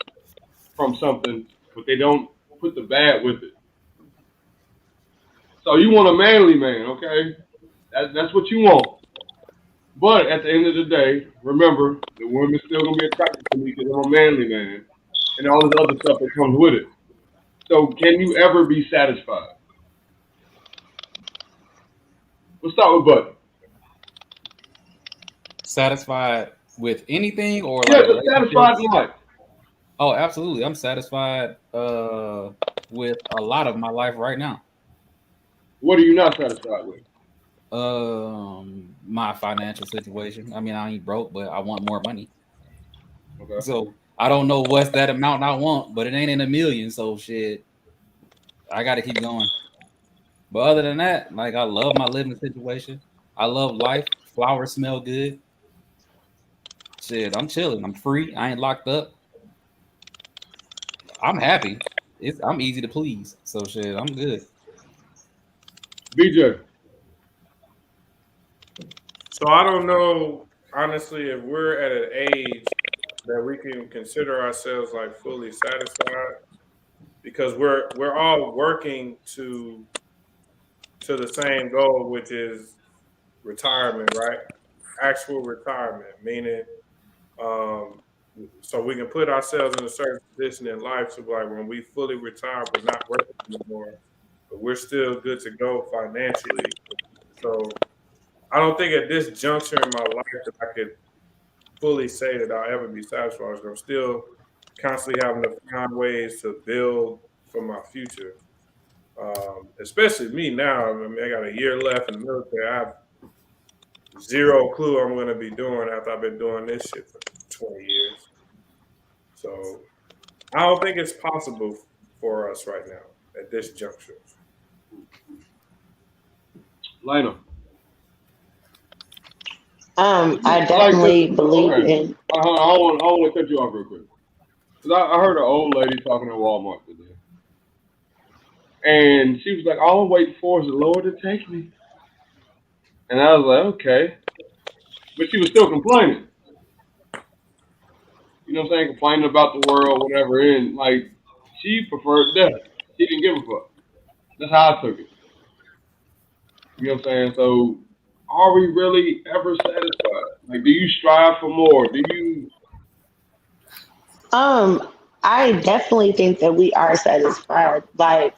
from something but they don't put the bad with it. So you want a manly man, okay? That's what you want. But at the end of the day, remember, the woman's still gonna be attracted to me because I'm a manly man, and all this other stuff that comes with it. So can you ever be satisfied? Let's start with Bud. Satisfied with anything or Yeah, like satisfied in life. Oh, absolutely. I'm satisfied with a lot of my life right now. What are you not satisfied with? My financial situation. I mean, I ain't broke, but I want more money. Okay. So I don't know what's that amount I want, but it ain't in a million. So shit, I got to keep going. But other than that, like I love my living situation. I love life. Flowers smell good. Shit, I'm chilling. I'm free. I ain't locked up. I'm happy. I'm easy to please. So shit, I'm good. BJ. So I don't know, honestly, if we're at an age that we can consider ourselves like fully satisfied, because we're all working to the same goal, which is retirement, right? Actual retirement, meaning, so we can put ourselves in a certain position in life to like when we fully retire, we're not working anymore, but we're still good to go financially. So I don't think at this juncture in my life that I could fully say that I'll ever be satisfied. I'm still constantly having to find ways to build for my future. Especially me now. I mean, I got a year left in the military. I have zero clue I'm going to be doing after I've been doing this shit for 20 years. So I don't think it's possible for us right now at this juncture. Lena. I definitely believe in. I want to cut you off real quick. Cause I heard an old lady talking at Walmart today, and she was like, "All I'm waiting for is the Lord to take me." And I was like, "Okay," but she was still complaining. You know what I'm saying? Complaining about the world, whatever. And like, she preferred death. She didn't give a fuck. That's how I took it. You know what I'm saying? So, are we really ever satisfied? Like, do you strive for more? Do you? I definitely think that we are satisfied. Like,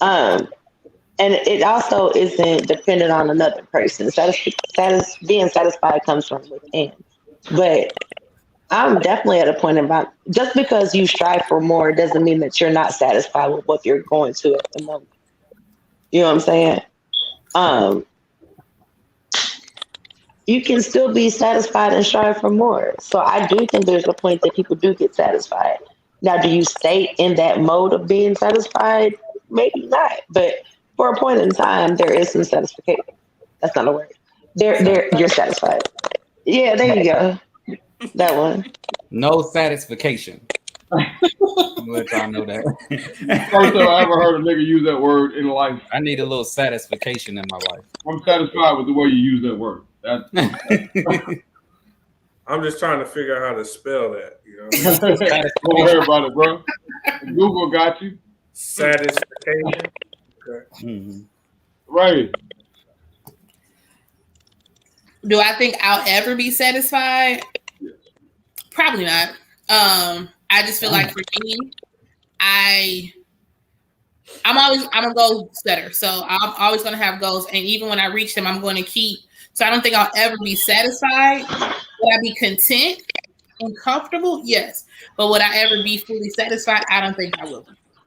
um, and it also isn't dependent on another person. Being satisfied comes from within. But I'm definitely at a point about just because you strive for more doesn't mean that you're not satisfied with what you're going to at the moment. You know what I'm saying? Um, you can still be satisfied and strive for more. So I do think there's a point that people do get satisfied. Now, do you stay in that mode of being satisfied? Maybe not, but for a point in time, there is some satisfaction. That's not a word. You're satisfied. Yeah, there you go. That one. No satisfaction. Which I know that. First time I ever heard a nigga use that word in life. I need a little satisfaction in my life. I'm satisfied with the way you use that word. I'm just trying to figure out how to spell that. You know, don't worry about it, bro. Google got you. Satisfaction. Okay. Mm-hmm. Right. Do I think I'll ever be satisfied? Yes. Probably not. I just feel like for me, I'm a goal setter, so I'm always going to have goals, and even when I reach them, I'm going to keep. So I don't think I'll ever be satisfied. Will I be content and comfortable? Yes, but would I ever be fully satisfied? I don't think I will.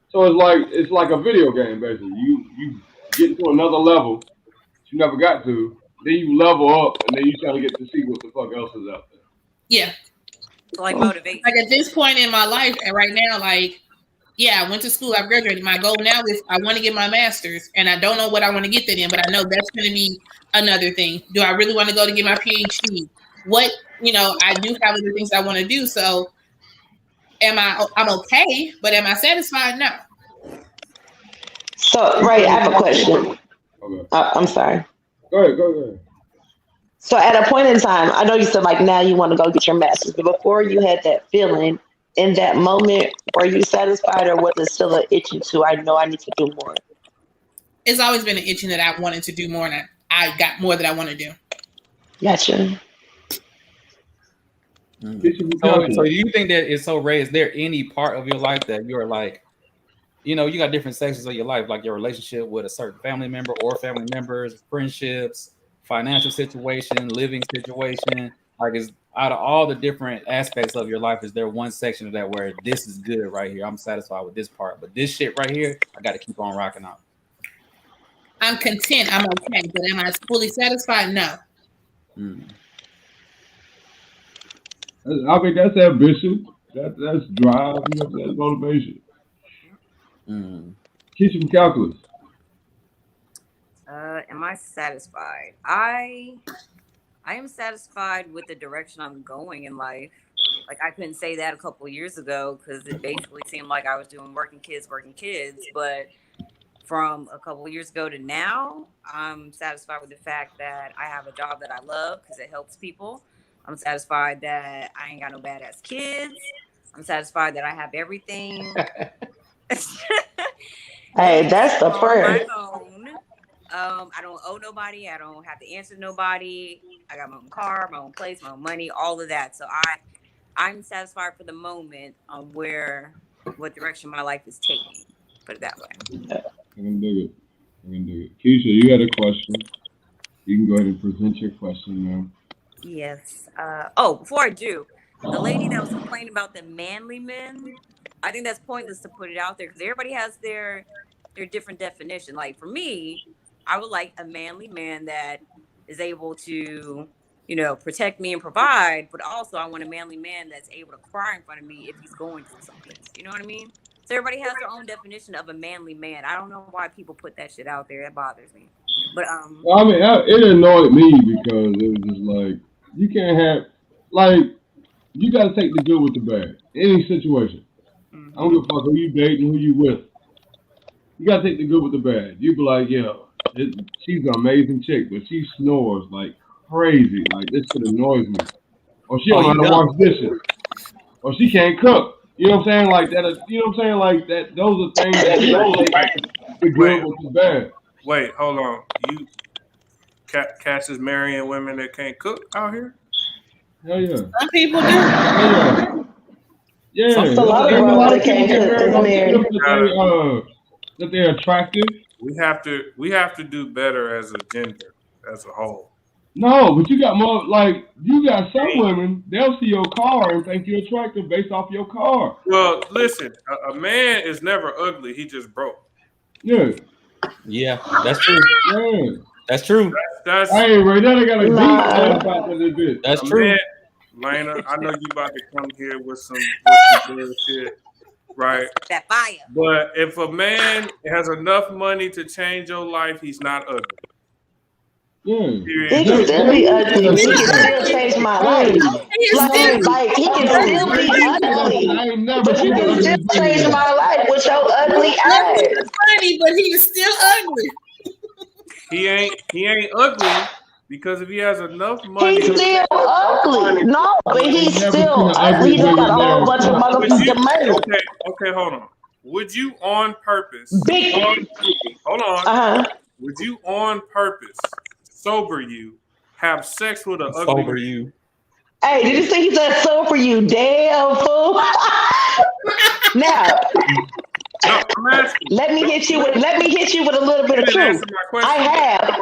So it's like a video game, basically. You get to another level that you never got to, then you level up, and then you try to get to see what the fuck else is out there. Yeah, like motivation. Like at this point in my life, and right now, like. Yeah, I went to school. I graduated. My goal now is I want to get my master's, and I don't know what I want to get that in, but I know that's going to be another thing. Do I really want to go to get my PhD? What, I do have other things I want to do. So I'm okay, but am I satisfied? No. So, right, I have a question. Okay. I'm sorry. Go ahead. So at a point in time, I know you said like now you want to go get your master's, but before you had that feeling, in that moment, were you satisfied, or was it still an itching to? I know I need to do more. It's always been an itching that I wanted to do more, and I got more that I want to do. Gotcha. So do you think that it's so, Ray, is there any part of your life that you're like, you know, you got different sections of your life, like your relationship with a certain family member or family members, friendships, financial situation, living situation, like is out of all the different aspects of your life, is there one section of that where this is good right here, I'm satisfied with this part, but this shit right here, I got to keep on rocking out? I'm content, I'm okay, but am I fully satisfied? No. I mean, that's ambition. That's drive. That's motivation. Keisha from calculus. Am I satisfied? I am satisfied with the direction I'm going in life. Like, I couldn't say that a couple of years ago because it basically seemed like I was doing working kids. But from a couple of years ago to now, I'm satisfied with the fact that I have a job that I love because it helps people. I'm satisfied that I ain't got no badass kids. I'm satisfied that I have everything. Hey, that's the prayer. I don't owe nobody. I don't have to answer to nobody. I got my own car, my own place, my own money, all of that. So I'm satisfied for the moment on what direction my life is taking. Put it that way. I can dig it. Keisha, you had a question. You can go ahead and present your question now. Yes. Before I do, the lady that was complaining about the manly men, I think that's pointless to put it out there because everybody has their different definition. Like for me, I would like a manly man that is able to, protect me and provide, but also I want a manly man that's able to cry in front of me if he's going through something. You know what I mean? So everybody has their own definition of a manly man. I don't know why people put that shit out there. That bothers me. But well, I mean, it annoyed me because it was just like you can't have you got to take the good with the bad. Any situation. I don't give a fuck who you dating, who you with. You got to take the good with the bad. You be like, yo, she's an amazing chick, but she snores like crazy. Like this shit annoys me. Or she don't know how to wash dishes. Or she can't cook. You know what I'm saying? Like that. You know what I'm saying? Like that. Those are things that take the good with the bad. Wait, hold on. You Cass is marrying women that can't cook out here? Hell yeah. Some people do. Yeah. A lot of brothers that can't cook that they're attractive. We have to do better as a gender, as a whole. No, but you got more. Like you got some women, they'll see your car and think you're attractive based off your car. Well, listen, a man is never ugly. He just broke. Yeah. Yeah, that's true. Yeah. That's true. That's hey, Ray, now they got a deep about this bit. That's true. Man, Lena, I know you about to come here with some bullshit, right? That fire. But if a man has enough money to change your life, he's not ugly. Yeah. He can still be ugly. He can still change my life. Like he can still be ugly. But you can still change my life with your ugly ass. Funny, but he is still ugly. He ain't ugly because if he has enough money, he's still ugly. No, but he's still ugly. He just got a whole bunch of motherfucking money. Okay, hold on. Would you on purpose? Hold on. Would you on purpose sober you have sex with an ugly sober you? Hey, did you see he said sober you? Damn fool. Now. No, let me hit you with a little bit of truth. I have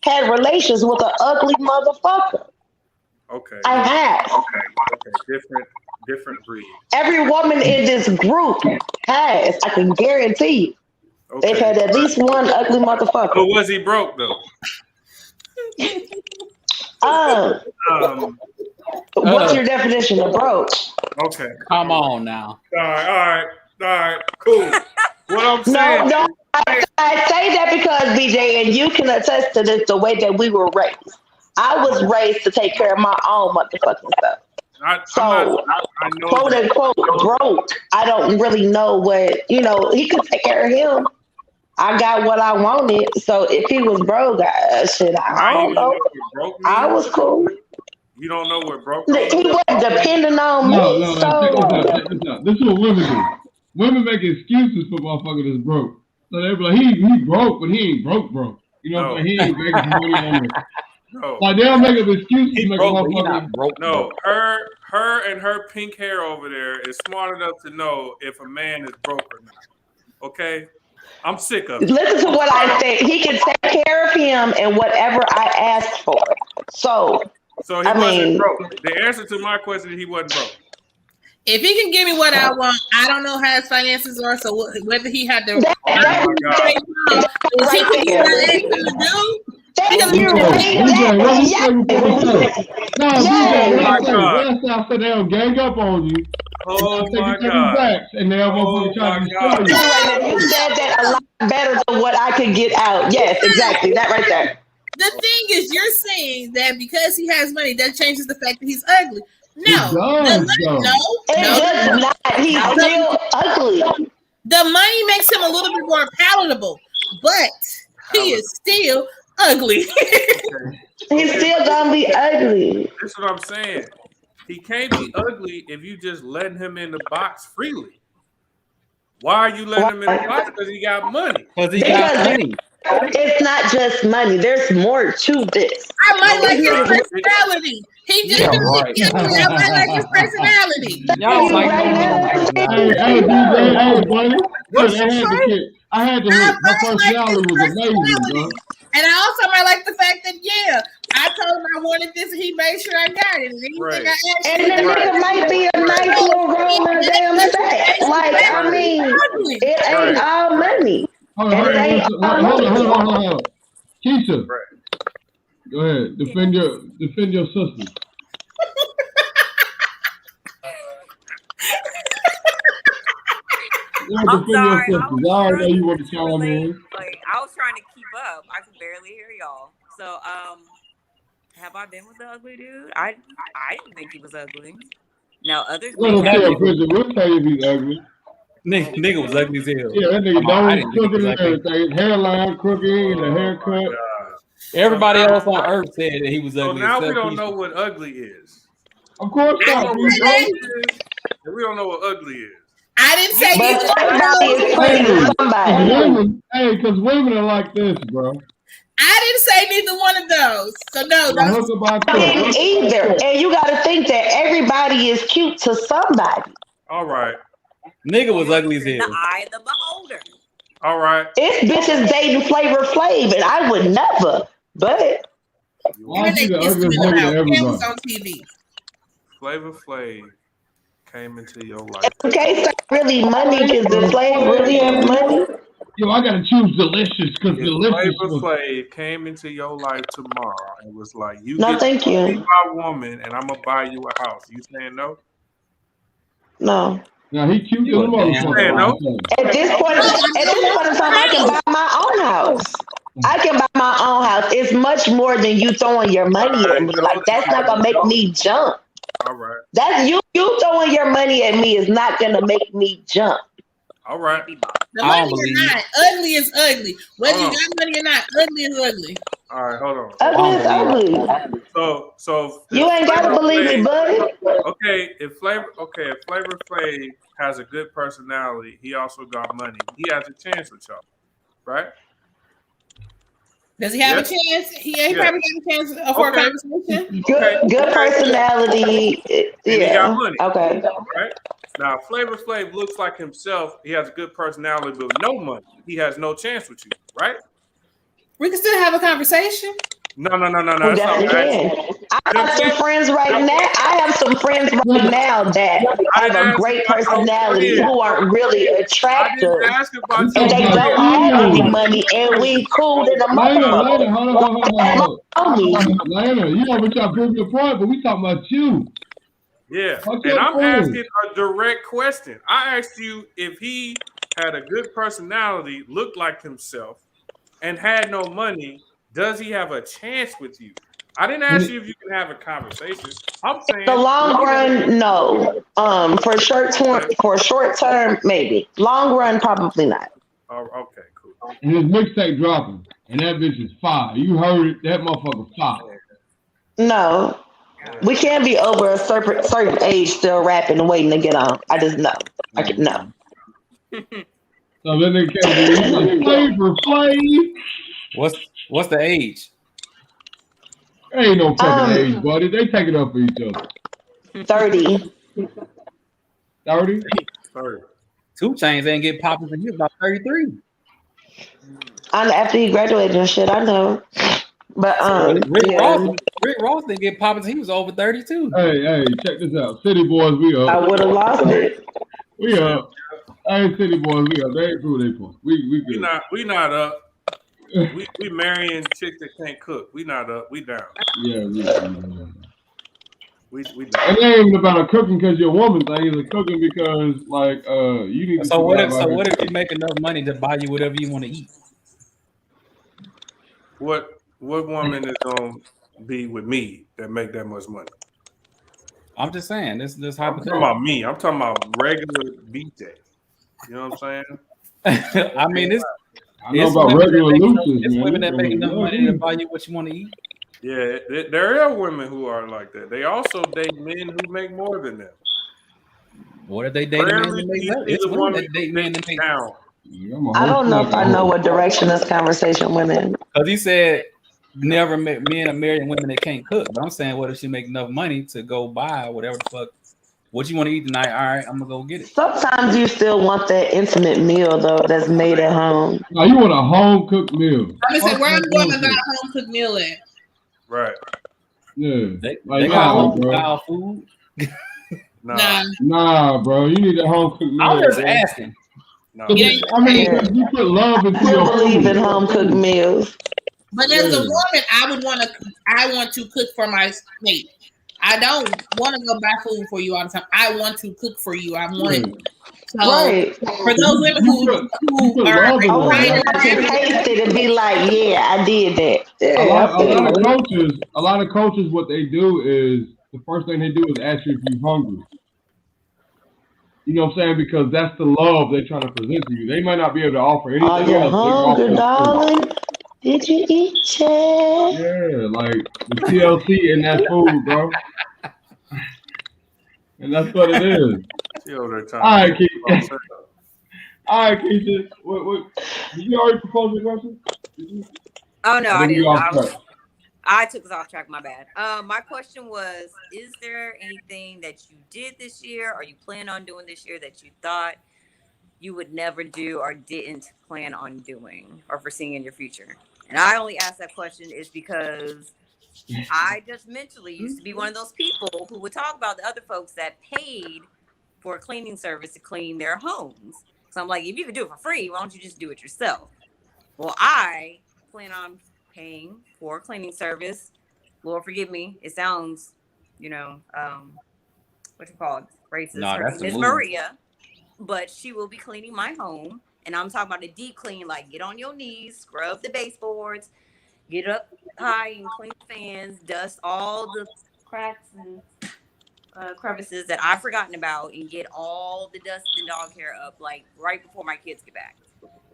had relations with an ugly motherfucker. Okay. I have. Okay. Different breed. Every woman in this group has. I can guarantee you. Okay. They've had at least one ugly motherfucker. But was he broke though? What's your definition of broke? Okay. Come on now. All right. Cool. What I'm saying. No. I say that because BJ, and you can attest to this, the way that we were raised. I was raised to take care of my own motherfucking stuff. Quote unquote broke. I don't really know what, he could take care of him. I got what I wanted. So if he was broke, I don't know. I was cool. You don't know what broke. He wasn't depending on me. No, check this out. This is what women do. Women make excuses for motherfuckers that's broke. So they be like, he broke, but he ain't broke. You know what I'm saying? He ain't making some money on it. No. Like, they'll make up excuses to make a broke, motherfucker. broke. No, her and her pink hair over there is smart enough to know if a man is broke or not. Okay? I'm sick of it. Listen to what I said. He can take care of him and whatever I asked for. So he wasn't broke. The answer to my question is he wasn't broke. If he can give me what I want, I don't know how his finances are. So whether he had to, Oh my God. if he can do what I asked him to do. I said they'll gang up on you. Oh my God. And they'll try to destroy you. You said that a lot better than what I could get out. Yes, exactly. That right there. The thing is, you're saying that because he has money, that changes the fact that he's ugly. No, it does not. He's still ugly. The money makes him a little bit more palatable, but he is still ugly. He's still gonna be ugly. That's what I'm saying. He can't be ugly if you just letting him in the box freely. Why are you letting him in the box? Because he got money. Because he got money. It's not just money. There's more to this. I might like his personality. He just I might like his personality. Y'all like Hey, buddy. I had to hit. Her personality was amazing, bro. And I also might like the fact that, I told him I wanted this and he made sure I got it. And anything I asked and the nigga might be a nice little roller damn set. Like, I mean, it ain't all money. Hold on. Keisha, go ahead. Defend your sister. I'm sorry. I know you want to chime in. Like, I was trying to keep up. I could barely hear y'all. So, have I been with the ugly dude? I didn't think he was ugly. Now others. We'll tell you if he's ugly. Nigga was ugly as hell. Yeah, that nigga nose crooked and everything. His hairline crooked and the haircut. Everybody else on earth said that he was ugly. So now we don't know what ugly is. Of course not. We don't know what ugly is. I didn't say Hey, because women are like this, bro. I didn't say neither one of those. So no, that's either. And you got to think that everybody is cute to somebody. All right. Nigga was ugly as hell. The eye of the beholder. All right. It's bitches dating Flavor Flav, and I would never. But why is the ugliest nigga to everybody? On TV. Flavor Flav came into your life. Okay, so really money is the Flav really have money? Yo, I gotta choose Delicious because Delicious. Flavor Flav came into your life tomorrow and was like, "You thank you. Be my woman, and I'm gonna buy you a house." You saying no? No. Now he cute as a motherfucker. No? At this point in time, I can buy my own house. I can buy my own house. It's much more than you throwing your money at me. Like, that's not gonna make me jump. All right. That's you throwing your money at me is not gonna make me jump. All right. The money or not, ugly is ugly. Whether you got money or not, ugly is ugly. All right, hold on. Ugly is ugly. So you ain't gotta believe me, buddy. Okay, if Flavor Flav has a good personality, he also got money. He has a chance with y'all, right? Does he have a chance? He probably got a chance for a conversation. Good personality. And he got money. Okay. Right? Now, Flavor Flav looks like himself. He has a good personality, but no money. He has no chance with you, right? We can still have a conversation. No. That's not I have some friends right now. I have some friends right now that have a great personality who aren't really attractive. And they don't have any money, and we cool in the motherfucker. Lana, you know what y'all proving your point, but we talking about you. Yeah, and I'm asking a direct question. I asked you if he had a good personality, looked like himself, and had no money. Does he have a chance with you? I didn't ask you if you can have a conversation. I'm saying the long run, no. For short term, maybe. Long run, probably not. Oh, okay, cool. And his mixtape dropping, and that bitch is fire. You heard it? That motherfucker fire. No. We can't be over a certain age still rapping and waiting to get on. I just know. I can no. So then they can't be flavor flame. What's the age? Ain't no fucking age, buddy. They take it up for each other. 30. 30? 30. 2 Chainz ain't get popping until he was about 33. After he graduated and shit, I know. But Rick Ross didn't get popping until he was over 32. Hey, check this out. City Boys, we up. I would have lost it. We up. Hey, City Boys, we up. They ain't cool, they cool. We good. We not up. We marrying chicks that can't cook. We not up. We down. Yeah, we down. And it ain't even about a cooking because you're a woman thing. It's a cooking because like you need to. So what if you make enough money to buy you whatever you want to eat? What woman is gonna be with me that make that much money? I'm just saying this hypothetical. I'm talking about me. I'm talking about regular BJ. You know what I'm saying? I mean it's. I know about regular Lucious, man. Women that make enough money to buy you what you want to eat. Yeah, there are women who are like that. They also date men who make more than them. What are they dating men that make less? It's women that date men that make down. I don't know if I know what direction this conversation went in. Because he said never men are marrying women that can't cook. But I'm saying, what if she make enough money to go buy whatever the fuck? What you want to eat tonight? All right, I'm gonna go get it. Sometimes you still want that intimate meal though, that's made at home. No, you want a home cooked meal. I said, where I'm going to buy a home cooked meal at? Right. Yeah. They got home style food. Nah, bro. You need a home cooked meal. I'm just asking. No. I mean, you put love into your food. I believe in home cooked meals. But as a woman, I want to cook for my mate. I don't want to go buy food for you all the time. I want to cook for you. I want it. So for those women who are taste it and be like, yeah, I did that. Yeah, a lot of coaches, what they do is the first thing they do is ask you if you're hungry. You know what I'm saying? Because that's the love they're trying to present to you. They might not be able to offer anything else. Are you hungry, darling? Did you eat it? Yeah, like the TLC in that food, bro. And that's what it is. All right, Keisha. What? Did you already propose your question? Oh no, I didn't. I took us off track. My bad. My question was: is there anything that you did this year, or you plan on doing this year, that you thought you would never do, or didn't plan on doing, or foreseeing in your future? And I only asked that question is because I just mentally used to be one of those people who would talk about the other folks that paid for a cleaning service to clean their homes. So I'm like, if you could do it for free, why don't you just do it yourself? Well, I plan on paying for a cleaning service. Lord forgive me. It sounds, what you call it? Racist. No, that's Miss Maria. But she will be cleaning my home. And I'm talking about a deep clean, like get on your knees, scrub the baseboards, get up high and clean fans, dust all the cracks and crevices that I've forgotten about, and get all the dust and dog hair up like right before my kids get back.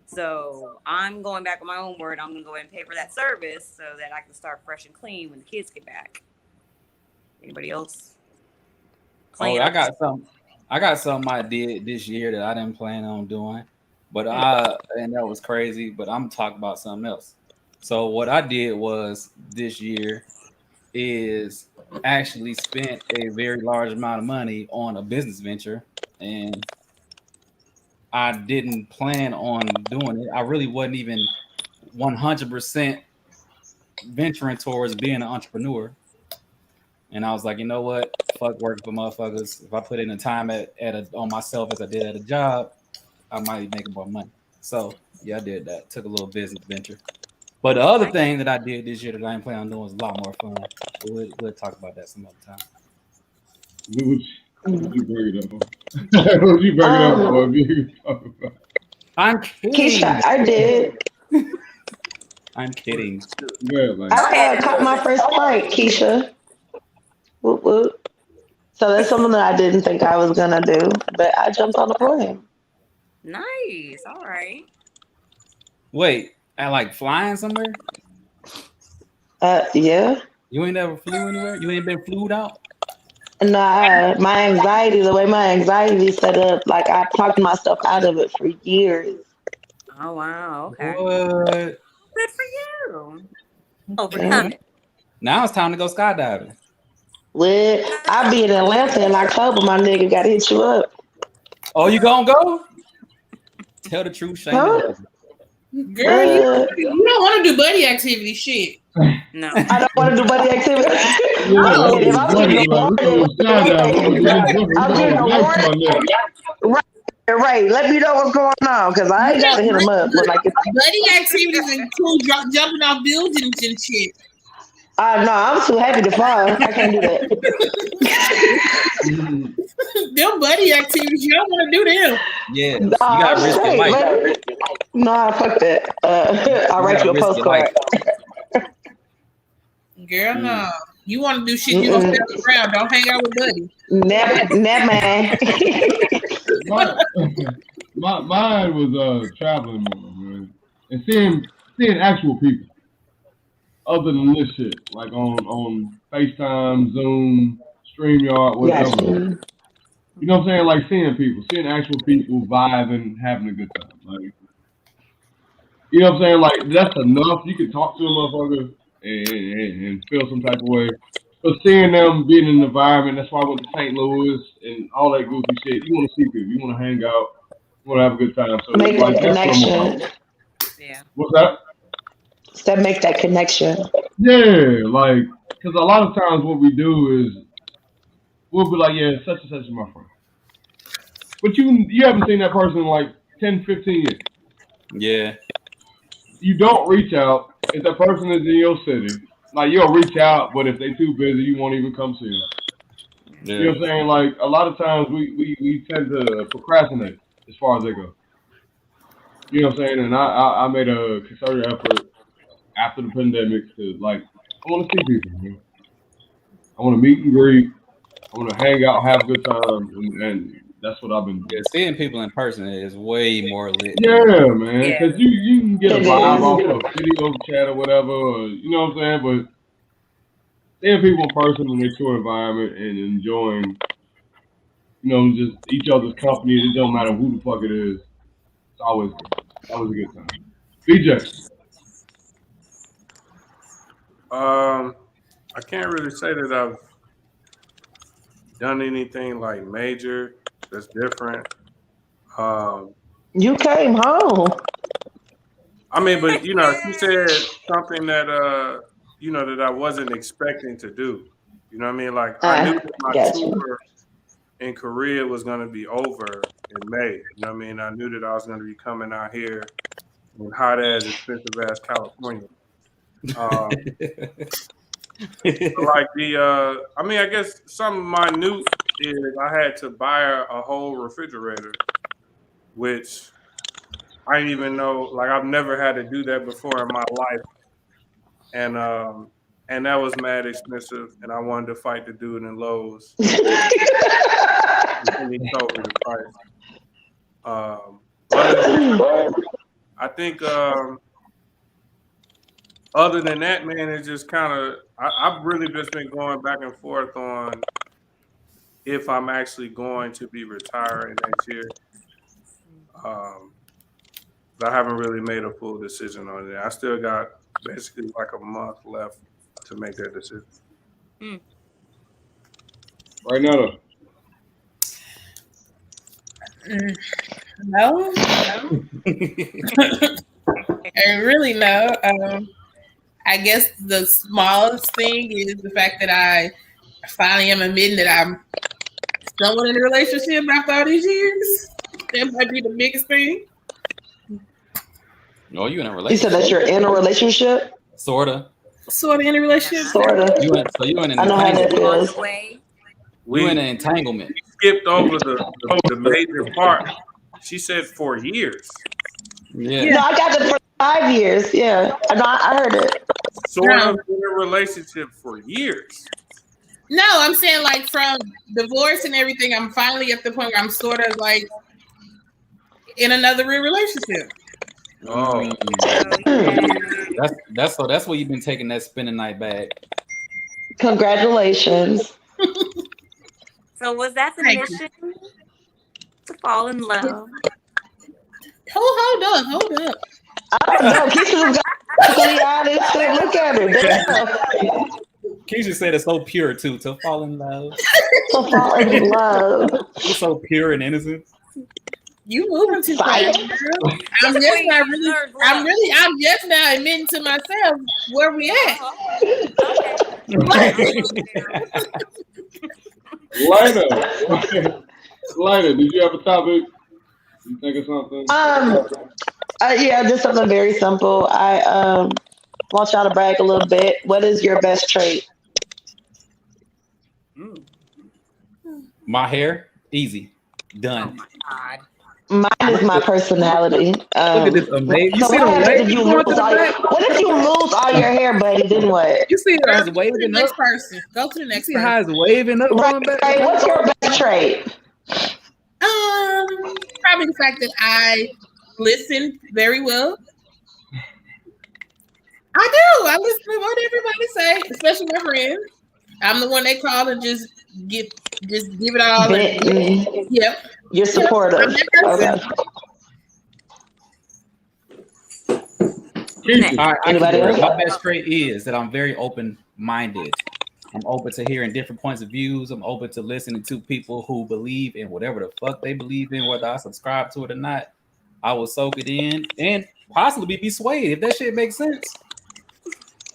So I'm going back on my own word. I'm going to go ahead and pay for that service so that I can start fresh and clean when the kids get back. Anybody else? I got something I did this year that I didn't plan on doing. But and that was crazy, but I'm talking about something else. So what I did was this year is actually spent a very large amount of money on a business venture, and I didn't plan on doing it. I really wasn't even 100% venturing towards being an entrepreneur. And I was like, you know what? Fuck working for motherfuckers. If I put in the time on myself as I did at a job, I might be making more money. So yeah, I did that. Took a little business venture. But the other thing that I did this year that I ain't planning on doing was a lot more fun. We'll talk about that some other time. What you bring it up? What you bring it up for? I'm kidding. Keisha, I did. I'm kidding. I caught my first flight, Keisha. Whoop, whoop. So that's something that I didn't think I was gonna do, but I jumped on the plane. Nice. All right. Wait, I like flying somewhere? Yeah. You ain't never flew anywhere? You ain't been flued out? Nah, my anxiety, the way my anxiety is set up, like I talked myself out of it for years. Oh wow, okay. What? Good for you. Overcome Yeah. it. Now it's time to go skydiving. Well, I'll be in Atlanta in October, my nigga. Gotta hit you up. Oh, you gonna go? Tell the truth, shame the Huh? devil. Girl, you What? don't want to do buddy activity shit. No. I don't want to do buddy activity. Yeah, I'm No. saying if I'm getting buddy, like, we awarded, go skydive. I'm gonna do this different. I'm We getting gonna life my awarded. neck. Right. Let me know what's going on because I ain't gotta hit him up. But like, Buddy activities include jumping off buildings and shit. no, I'm too happy to fall. I can't do that. Them buddy activities, you don't want to do them. Yes, you Nah, gotta I'm risk your straight. life. Nah, fuck that. I'll You write gotta you a risk your postcard. life. Girl, no. You want to do shit, you gonna stay on the ground. Don't hang out with buddy. Nap man. Mine was traveling more, man, and seeing actual people other than this shit, like on FaceTime, Zoom, StreamYard, whatever. Gotcha. You know what I'm saying? Like seeing actual people vibing, having a good time. Like, you know what I'm saying? Like that's enough. You can talk to a motherfucker and feel some type of way. But seeing them being in the environment, that's why I went to St. Louis and all that goofy shit. You want to see people. You want to hang out. You want to have a good time. So Make like that that's what I'm connection. about. Yeah. What's that? That make that connection. Yeah, like, because a lot of times what we do is we'll be like, yeah, such and such is my friend. But you haven't seen that person in like 10, 15 years. Yeah. You don't reach out. If that person is in your city, like you'll reach out, but if they too busy, you won't even come see them. Yeah. You know what I'm saying? Like a lot of times we tend to procrastinate as far as they go. You know what I'm saying? And I made a concerted effort after the pandemic to like I want to see people, man. I want to meet and greet. I want to hang out, have a good time, and that's what I've been doing. Yeah, seeing people in person is way more lit. Yeah, man, Yeah. because you can get a vibe off of video chat or whatever, or, you know what I'm saying? But seeing people in person in their true environment and enjoying, you know, just each other's company, it don't matter who the fuck it is, it's always good. Always a good time. BJ. I can't really say that I've done anything like major that's different. You came home. I mean, but you know, she said something that you know, that I wasn't expecting to do. You know what I mean? Like I knew that my tour in Korea was going to be over in May. You know what I mean? I knew that I was going to be coming out here in hot ass, expensive ass California. Like I mean, I guess something minute is I had to buy a whole refrigerator, which I didn't even know. Like I've never had to do that before in my life, and that was mad expensive. And I wanted to fight the dude in Lowe's, and he told me the price. I think other than that, man, it's just kind of I've really just been going back and forth on if I'm actually going to be retiring next year. I haven't really made a full decision on it. I still got basically like a month left to make that decision. Right now, No. I really no. I guess the smallest thing is the fact that I finally am admitting that I'm somewhat in a relationship after all these years. That might be the biggest thing. Oh, you in a You relationship? said that you're in a relationship? Sorta. Sort of in a relationship. Sorta. You in an I know how that entanglement. feels. You in an entanglement. We skipped over the major part. She said 4 years. Yeah. No, I got it for 5 years. Yeah. I heard it. Sort of in a relationship for years. No, I'm saying like from divorce and everything, I'm finally at the point where I'm sort of like in another real relationship. Oh, That's where you've been taking that spending night bag. Congratulations. So was that the mission to fall in love? Hold up. I don't know. Keisha's got honest shit. Look at her. Damn. Keisha said it's so pure too. To fall in love. To fall in love. It's so pure and innocent. You moving too fast, girl. I'm just now admitting to myself where we at. Lena, did you have a topic? You think of something? Yeah, just something very simple. I want y'all to brag a little bit. What is your best trait? My hair, easy, done. Oh my God. Mine is my personality. Look at this amazing. You So see the what wave? if you lose all your hair, buddy? Then what? You see how it's Go to the waving next up? person. Go to the next See person. how it's waving up? Right, Going back? right. What's your best trait? Probably the fact that I listen very well. I do. I listen to what everybody say, especially my friends. I'm the one they call and just give it all. Yep. You're supportive. I'm that person. Okay. Anybody else? My best trait is that I'm very open-minded. I'm open to hearing different points of views. I'm open to listening to people who believe in whatever the fuck they believe in, whether I subscribe to it or not. I will soak it in and possibly be swayed if that shit makes sense.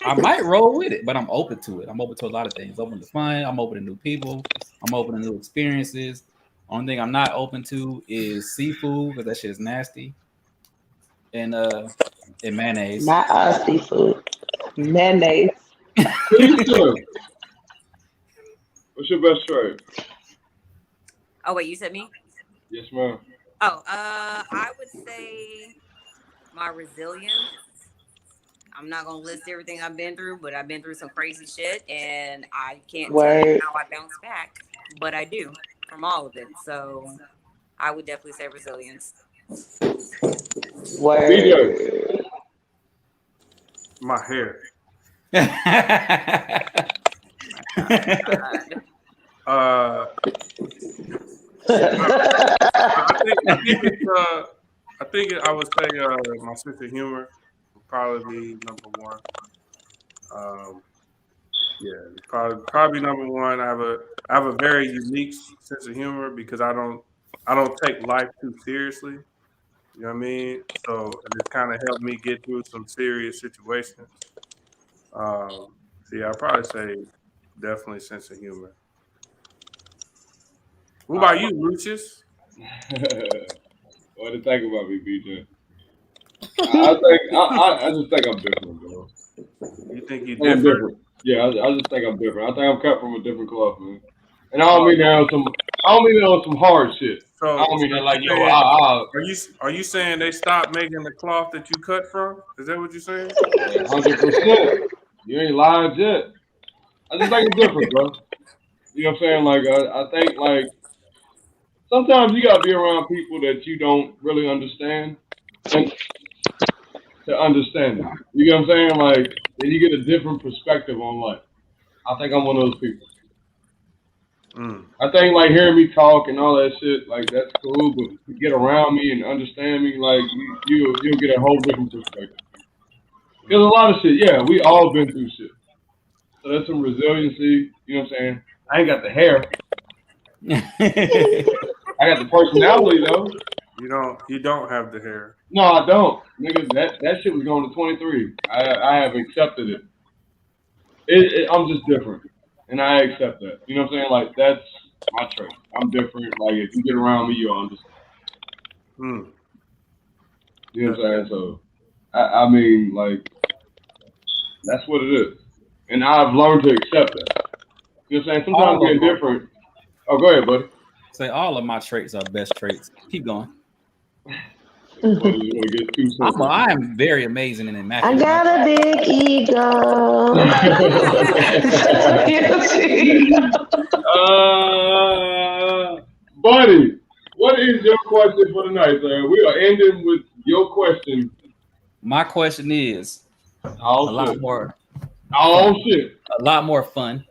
I might roll with it, but I'm open to it. I'm open to a lot of things. Open to fun. I'm open to new people. I'm open to new experiences. Only thing I'm not open to is seafood because that shit is nasty. And mayonnaise. Not seafood. Mayonnaise. What's your best trait? Oh wait, you said me? Yes, ma'am. Oh, I would say my resilience. I'm not gonna list everything I've been through, but I've been through some crazy shit, and I can't tell you how I bounce back, but I do from all of it. So I would definitely say resilience. Word. My hair. I think I would say my sense of humor would probably be number one. Probably number one. I have a very unique sense of humor because I don't take life too seriously. You know what I mean? So it's kind of helped me get through some serious situations. I'd probably say definitely sense of humor. What about you, Lucious? What do you think about me, BJ? I just think I'm different, bro. You think you're different? Yeah, I just think I'm different. I think I'm cut from a different cloth, man. And I don't mean that on some hard shit. So I don't mean that like, Are you saying they stopped making the cloth that you cut from? Is that what you're saying? 100%. You ain't lied yet. I just think it's different, bro. You know what I'm saying? Like, I think, like, sometimes you gotta be around people that you don't really understand and to understand them. You know what I'm saying? Like, then you get a different perspective on life. I think I'm one of those people. I think, like, hearing me talk and all that shit, like, that's cool, but to get around me and understand me, like, you'll get a whole different perspective. There's a lot of shit. Yeah, we all been through shit. So that's some resiliency. You know what I'm saying? I ain't got the hair. I got the personality though. You don't have the hair. No, I don't. Nigga, that shit was going to 23. I have accepted it. I'm just different. And I accept that. You know what I'm saying? Like, that's my trait. I'm different. Like, if you get around me, you'll understand. You know what I'm saying? So, I mean, like, that's what it is. And I've learned to accept that. You know what I'm saying? Sometimes we're different. Oh, go ahead, buddy. Say all of my traits are best traits. Keep going. I am very amazing and immaculate. I got a big ego. Buddy, what is your question for tonight, sir? We are ending with your question. My question is a lot more fun.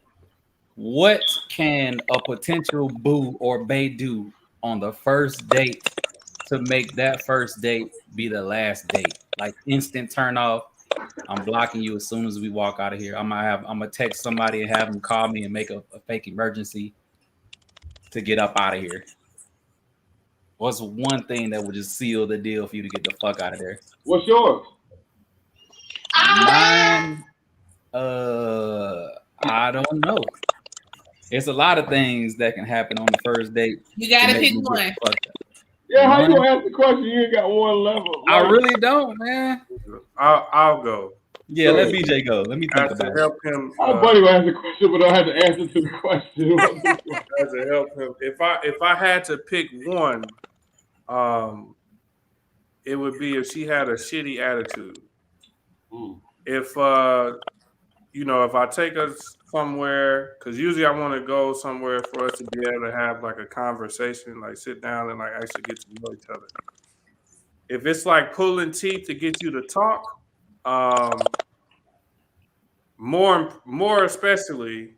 What can a potential boo or bae do on the first date to make that first date be the last date? Like instant turn off. I'm blocking you as soon as we walk out of here. I'm gonna text somebody and have them call me and make a fake emergency to get up out of here. What's one thing that would just seal the deal for you to get the fuck out of there? What's yours? Mine, I don't know. It's a lot of things that can happen on the first date. You gotta pick one. Yeah, how you gonna ask the question? You ain't got one level. I really don't, man. I'll go. Yeah, let BJ go. Let me think about it. Help him. My buddy will ask the question, but I had to answer to the question. As to help him. If I had to pick one, it would be if she had a shitty attitude. If if I take us somewhere, because usually I want to go somewhere for us to be able to have like a conversation, like sit down and like actually get to know each other. If it's like pulling teeth to get you to talk, more especially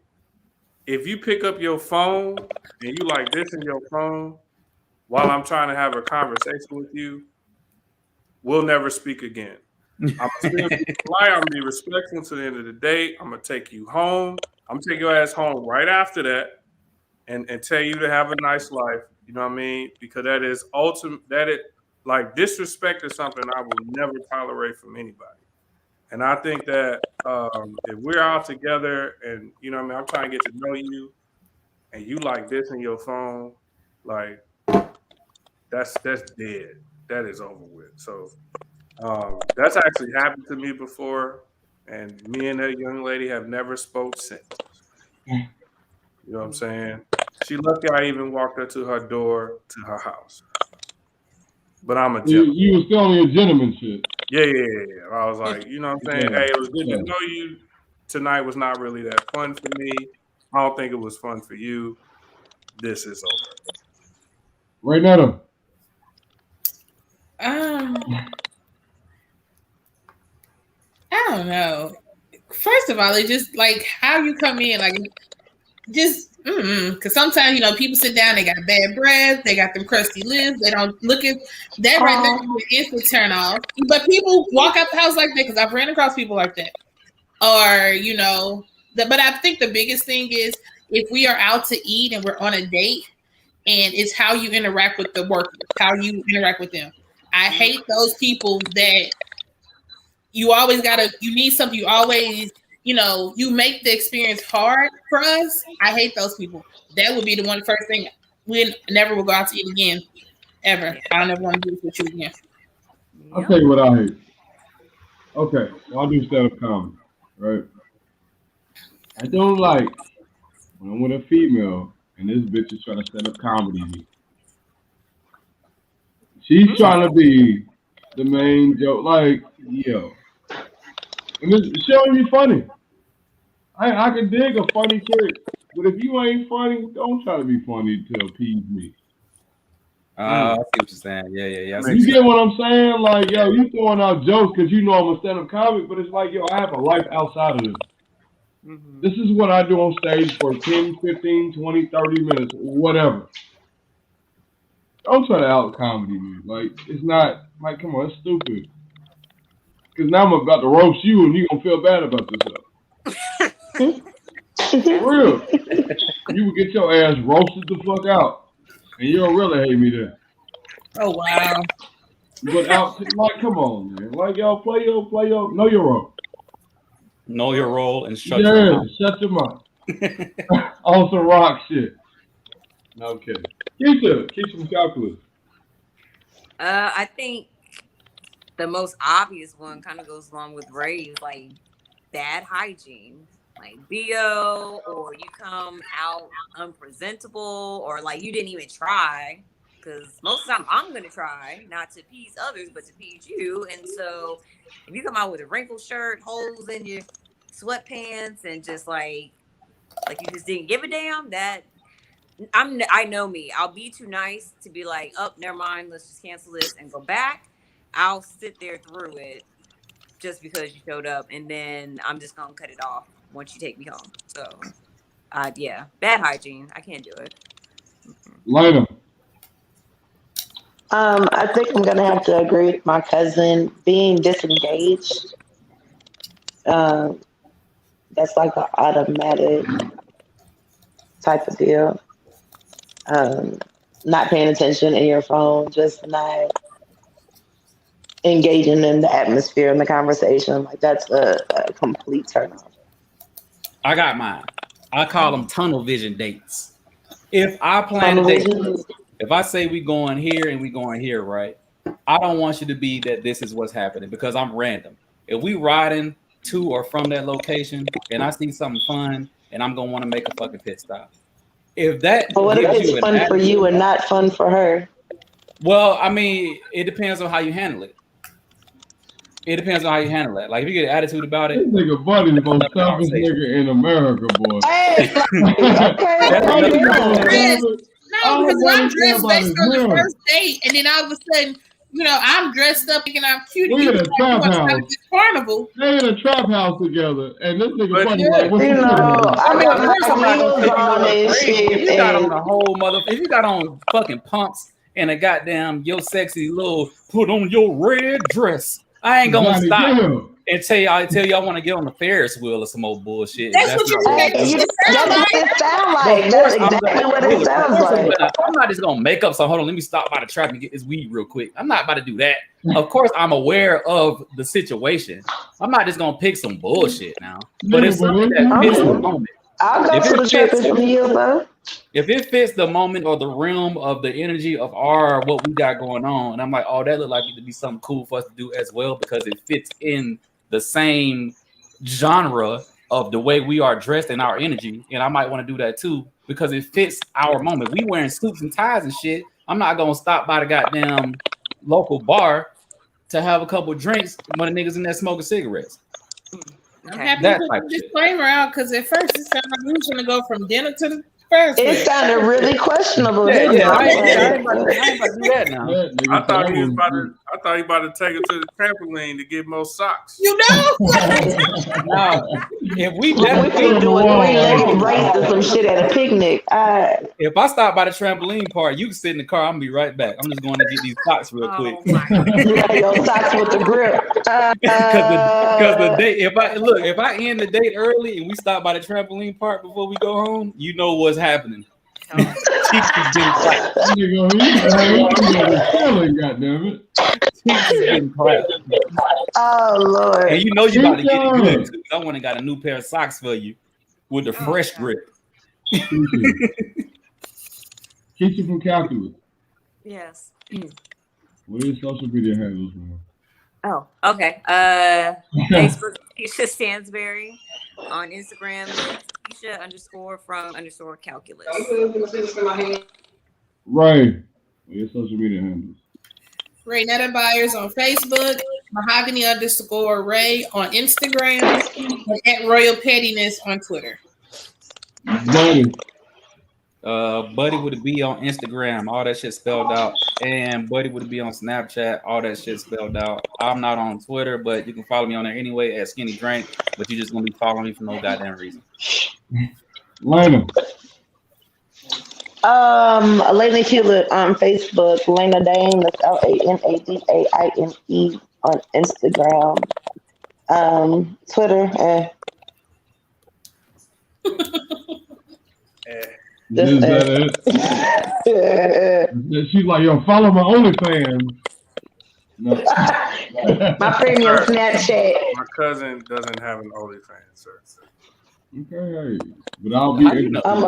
if you pick up your phone and you like this in your phone while I'm trying to have a conversation with you, we'll never speak again. I'm gonna be polite, I'm gonna be respectful to the end of the day. I'm gonna take you home. I'm gonna take your ass home right after that and tell you to have a nice life. You know what I mean? Because that is ultimate, like disrespect is something I will never tolerate from anybody. And I think that if we're out together and you know what I mean, I'm trying to get to know you and you like this in your phone, like that's dead. That is over with. So that's actually happened to me before, and me and that young lady have never spoke since. You know what I'm saying? She lucky I even walked her to her door to her house. But I'm a gentleman. You was still on your gentleman shit. Yeah. I was like, you know what I'm saying? Hey, it was good to know you. Tonight was not really that fun for me. I don't think it was fun for you. This is over. Right now, I don't know. First of all, it's just like how you come in, like just because sometimes people sit down, they got bad breath, they got them crusty lips, they don't look at that right there. An instant turn off. But people walk out the house like that because I've ran across people like that, or But I think the biggest thing is if we are out to eat and we're on a date, and it's how you interact with the workers, how you interact with them. I hate those people that you need something, you always, you make the experience hard for us. I hate those people. That would be the first thing. We never will go out to eat again, ever. I don't ever want to do this with you again. I'll tell you what I hate. Okay, well, I do stand-up comedy, right? I don't like when I'm with a female and this bitch is trying to stand up comedy me. She's trying to be the main joke, like, yo. And she don't be funny. I can dig a funny trick, but if you ain't funny, don't try to be funny to appease me. I see what you're saying. Yeah. You get what I'm saying? Like, yo, you throwing out jokes because you know I'm a stand-up comic, but it's like, yo, I have a life outside of this. Mm-hmm. This is what I do on stage for 10, 15, 20, 30 minutes, whatever. Don't try to out-comedy me. Like, it's not, like, come on, it's stupid. Because now I'm about to roast you and you're going to feel bad about yourself. For real. You would get your ass roasted the fuck out. And you don't really hate me there. Oh, wow. But like, come on, man. Like, y'all play your, know your role. Know your role and shut your mouth. Yeah, shut your mouth. On some rock shit. No kidding. Keep some calculus. I think the most obvious one kind of goes along with Ray's, like bad hygiene. Like BO, or you come out unpresentable, or like you didn't even try. Because most of the time I'm going to try not to appease others, but to appease you. And so if you come out with a wrinkled shirt, holes in your sweatpants, and just like you just didn't give a damn, that I know me. I'll be too nice to be like, oh, never mind, let's just cancel this and go back. I'll sit there through it just because you showed up, and then I'm just going to cut it off once you take me home. So Yeah, bad hygiene. I can't do it. Later. I think I'm gonna have to agree with my cousin. Being disengaged, um, that's like an automatic type of deal. Um, Not paying attention in your phone, just not engaging in the atmosphere and the conversation. Like that's a complete turn off. I got mine. I call them tunnel vision dates. If I plan a Tunnel date, vision. if I say we going here and we going here, right? I don't want you to be that this is what's happening because I'm random. If we riding to or from that location and I see something fun and I'm gonna want to make a fucking pit stop. If that But what if gives it's you an fun for you attitude, and not fun for her? well, I mean, it depends on how you handle it. It depends on how you handle it. Like if you get an attitude about This it, nigga Buddy is the most another selfish conversation. nigga in America, boy. Hey, okay, That's All another this nigga conversation. selfish. No, because All if I'm Buddy care dressed about based is on the him. first date, and then all of a sudden, I'm dressed up thinking I'm cute, and We you in a like, you trap want to stop house. at this carnival. They in a trap house together, and this nigga But Buddy Yeah. like, what you you know, doing? I I mean, of got course I'm my not gonna heels take you on nowhere and crazy. If shit, you got on and a whole if you got on fucking pumps and a goddamn your sexy little put on your red dress, I ain't gonna Johnny stop Gill. and tell you I want to get on the Ferris wheel or some old bullshit. That's That's what you not what I'm hey, doing. it sound that's what like. it sounds But like. of That's course exactly what it sounds like. I'm not just gonna make up some. Hold on, let me stop by the trap and get this weed real quick. I'm not about to do that. Of course, I'm aware of the situation. I'm not just gonna pick some bullshit now. But it's something that fits the moment. I'll go If to it the trap fits, and some heels though. if it fits the moment or the realm of the energy of what we got going on, and I'm like, oh, that look like it to be something cool for us to do as well because it fits in the same genre of the way we are dressed and our energy, and I might want to do that too because it fits our moment. We wearing suits and ties and shit. I'm not gonna stop by the goddamn local bar to have a couple drinks when the niggas in there smoking cigarettes. I'm Okay. happy That to put type the of shit. disclaimer out because at first it sounded like we was going to go from dinner to the Ferris It wheel. sounded really questionable, Yeah, didn't it? I ain't I'm about like, to do that now. That nigga I thought he was told about to take her to the trampoline to get more socks. You know? Now, if we we definitely could do a three-legged race or some shit at a picnic. if I stop by the trampoline park, you can sit in the car. I'm gonna be right back. I'm just going to get these socks real quick. Oh my God. You got your socks with the grip. Because the date, if I end the date early and we stop by the trampoline park before we go home, you know what's happening. Cheeks is getting clapped. Goddammit. Cheeks is getting clapped. Oh Lord! And you know you about to get it good too. I went and got a new pair of socks for you with the fresh grip. Keisha from Calculus. Yes. What is social media handles, man? Oh, okay. Facebook, Keisha Stansberry. On Instagram, Keisha_from_calculus. Right. What is social media handles? Ray Netta Buyers on Facebook, Mahogany_Ray on Instagram, and at Royal Pettiness on Twitter. Buddy. Buddy would be on Instagram, all that shit spelled out, and Buddy would be on Snapchat, all that shit spelled out. I'm not on Twitter, but you can follow me on there anyway at Skinny Drink. But you just gonna be following me for no goddamn reason. Lena. Lena Hewlett on Facebook, Lena Dane, that's LANADAINE on Instagram, Twitter, Is that it? She's like, yo, follow my OnlyFans. No. my premium Snapchat. My cousin doesn't have an OnlyFans, sir. Okay, but I'll be. I'm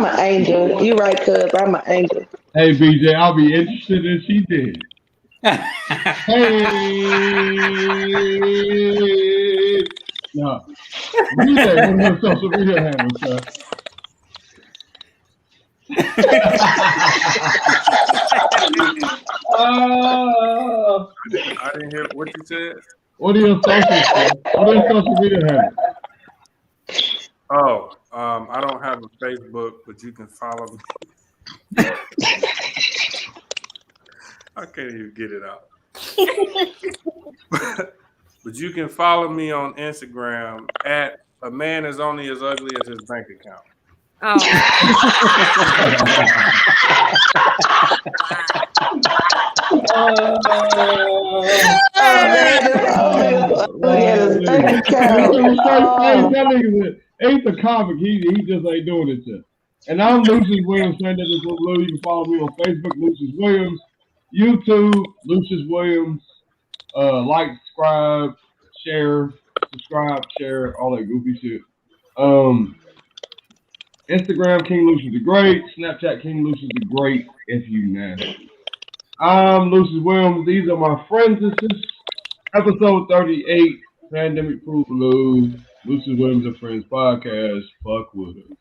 an angel. You right, cuz I'm an angel. Hey, BJ, I'll be interested if she did. Hey, no. BJ, what are your social media handles, sir? I didn't hear what you said. What are your social media handles? Oh, I don't have a Facebook, but you can follow me. I can't even get it out. But you can follow me on Instagram at a man is only as ugly as his bank account. Oh. Ain't the comic. He just ain't doing it yet. And I'm Lucious Williams, friend of this little blue. You can follow me on Facebook, Lucious Williams, YouTube, Lucious Williams. Like, subscribe, share, all that goofy shit. Instagram, King Lucious the Great. Snapchat, King Lucious the Great, if you nasty. I'm Lucious Williams. These are my friends. This is episode 38, Pandemic Proof Lou. Lucious Williams and Friends podcast. Fuck with us.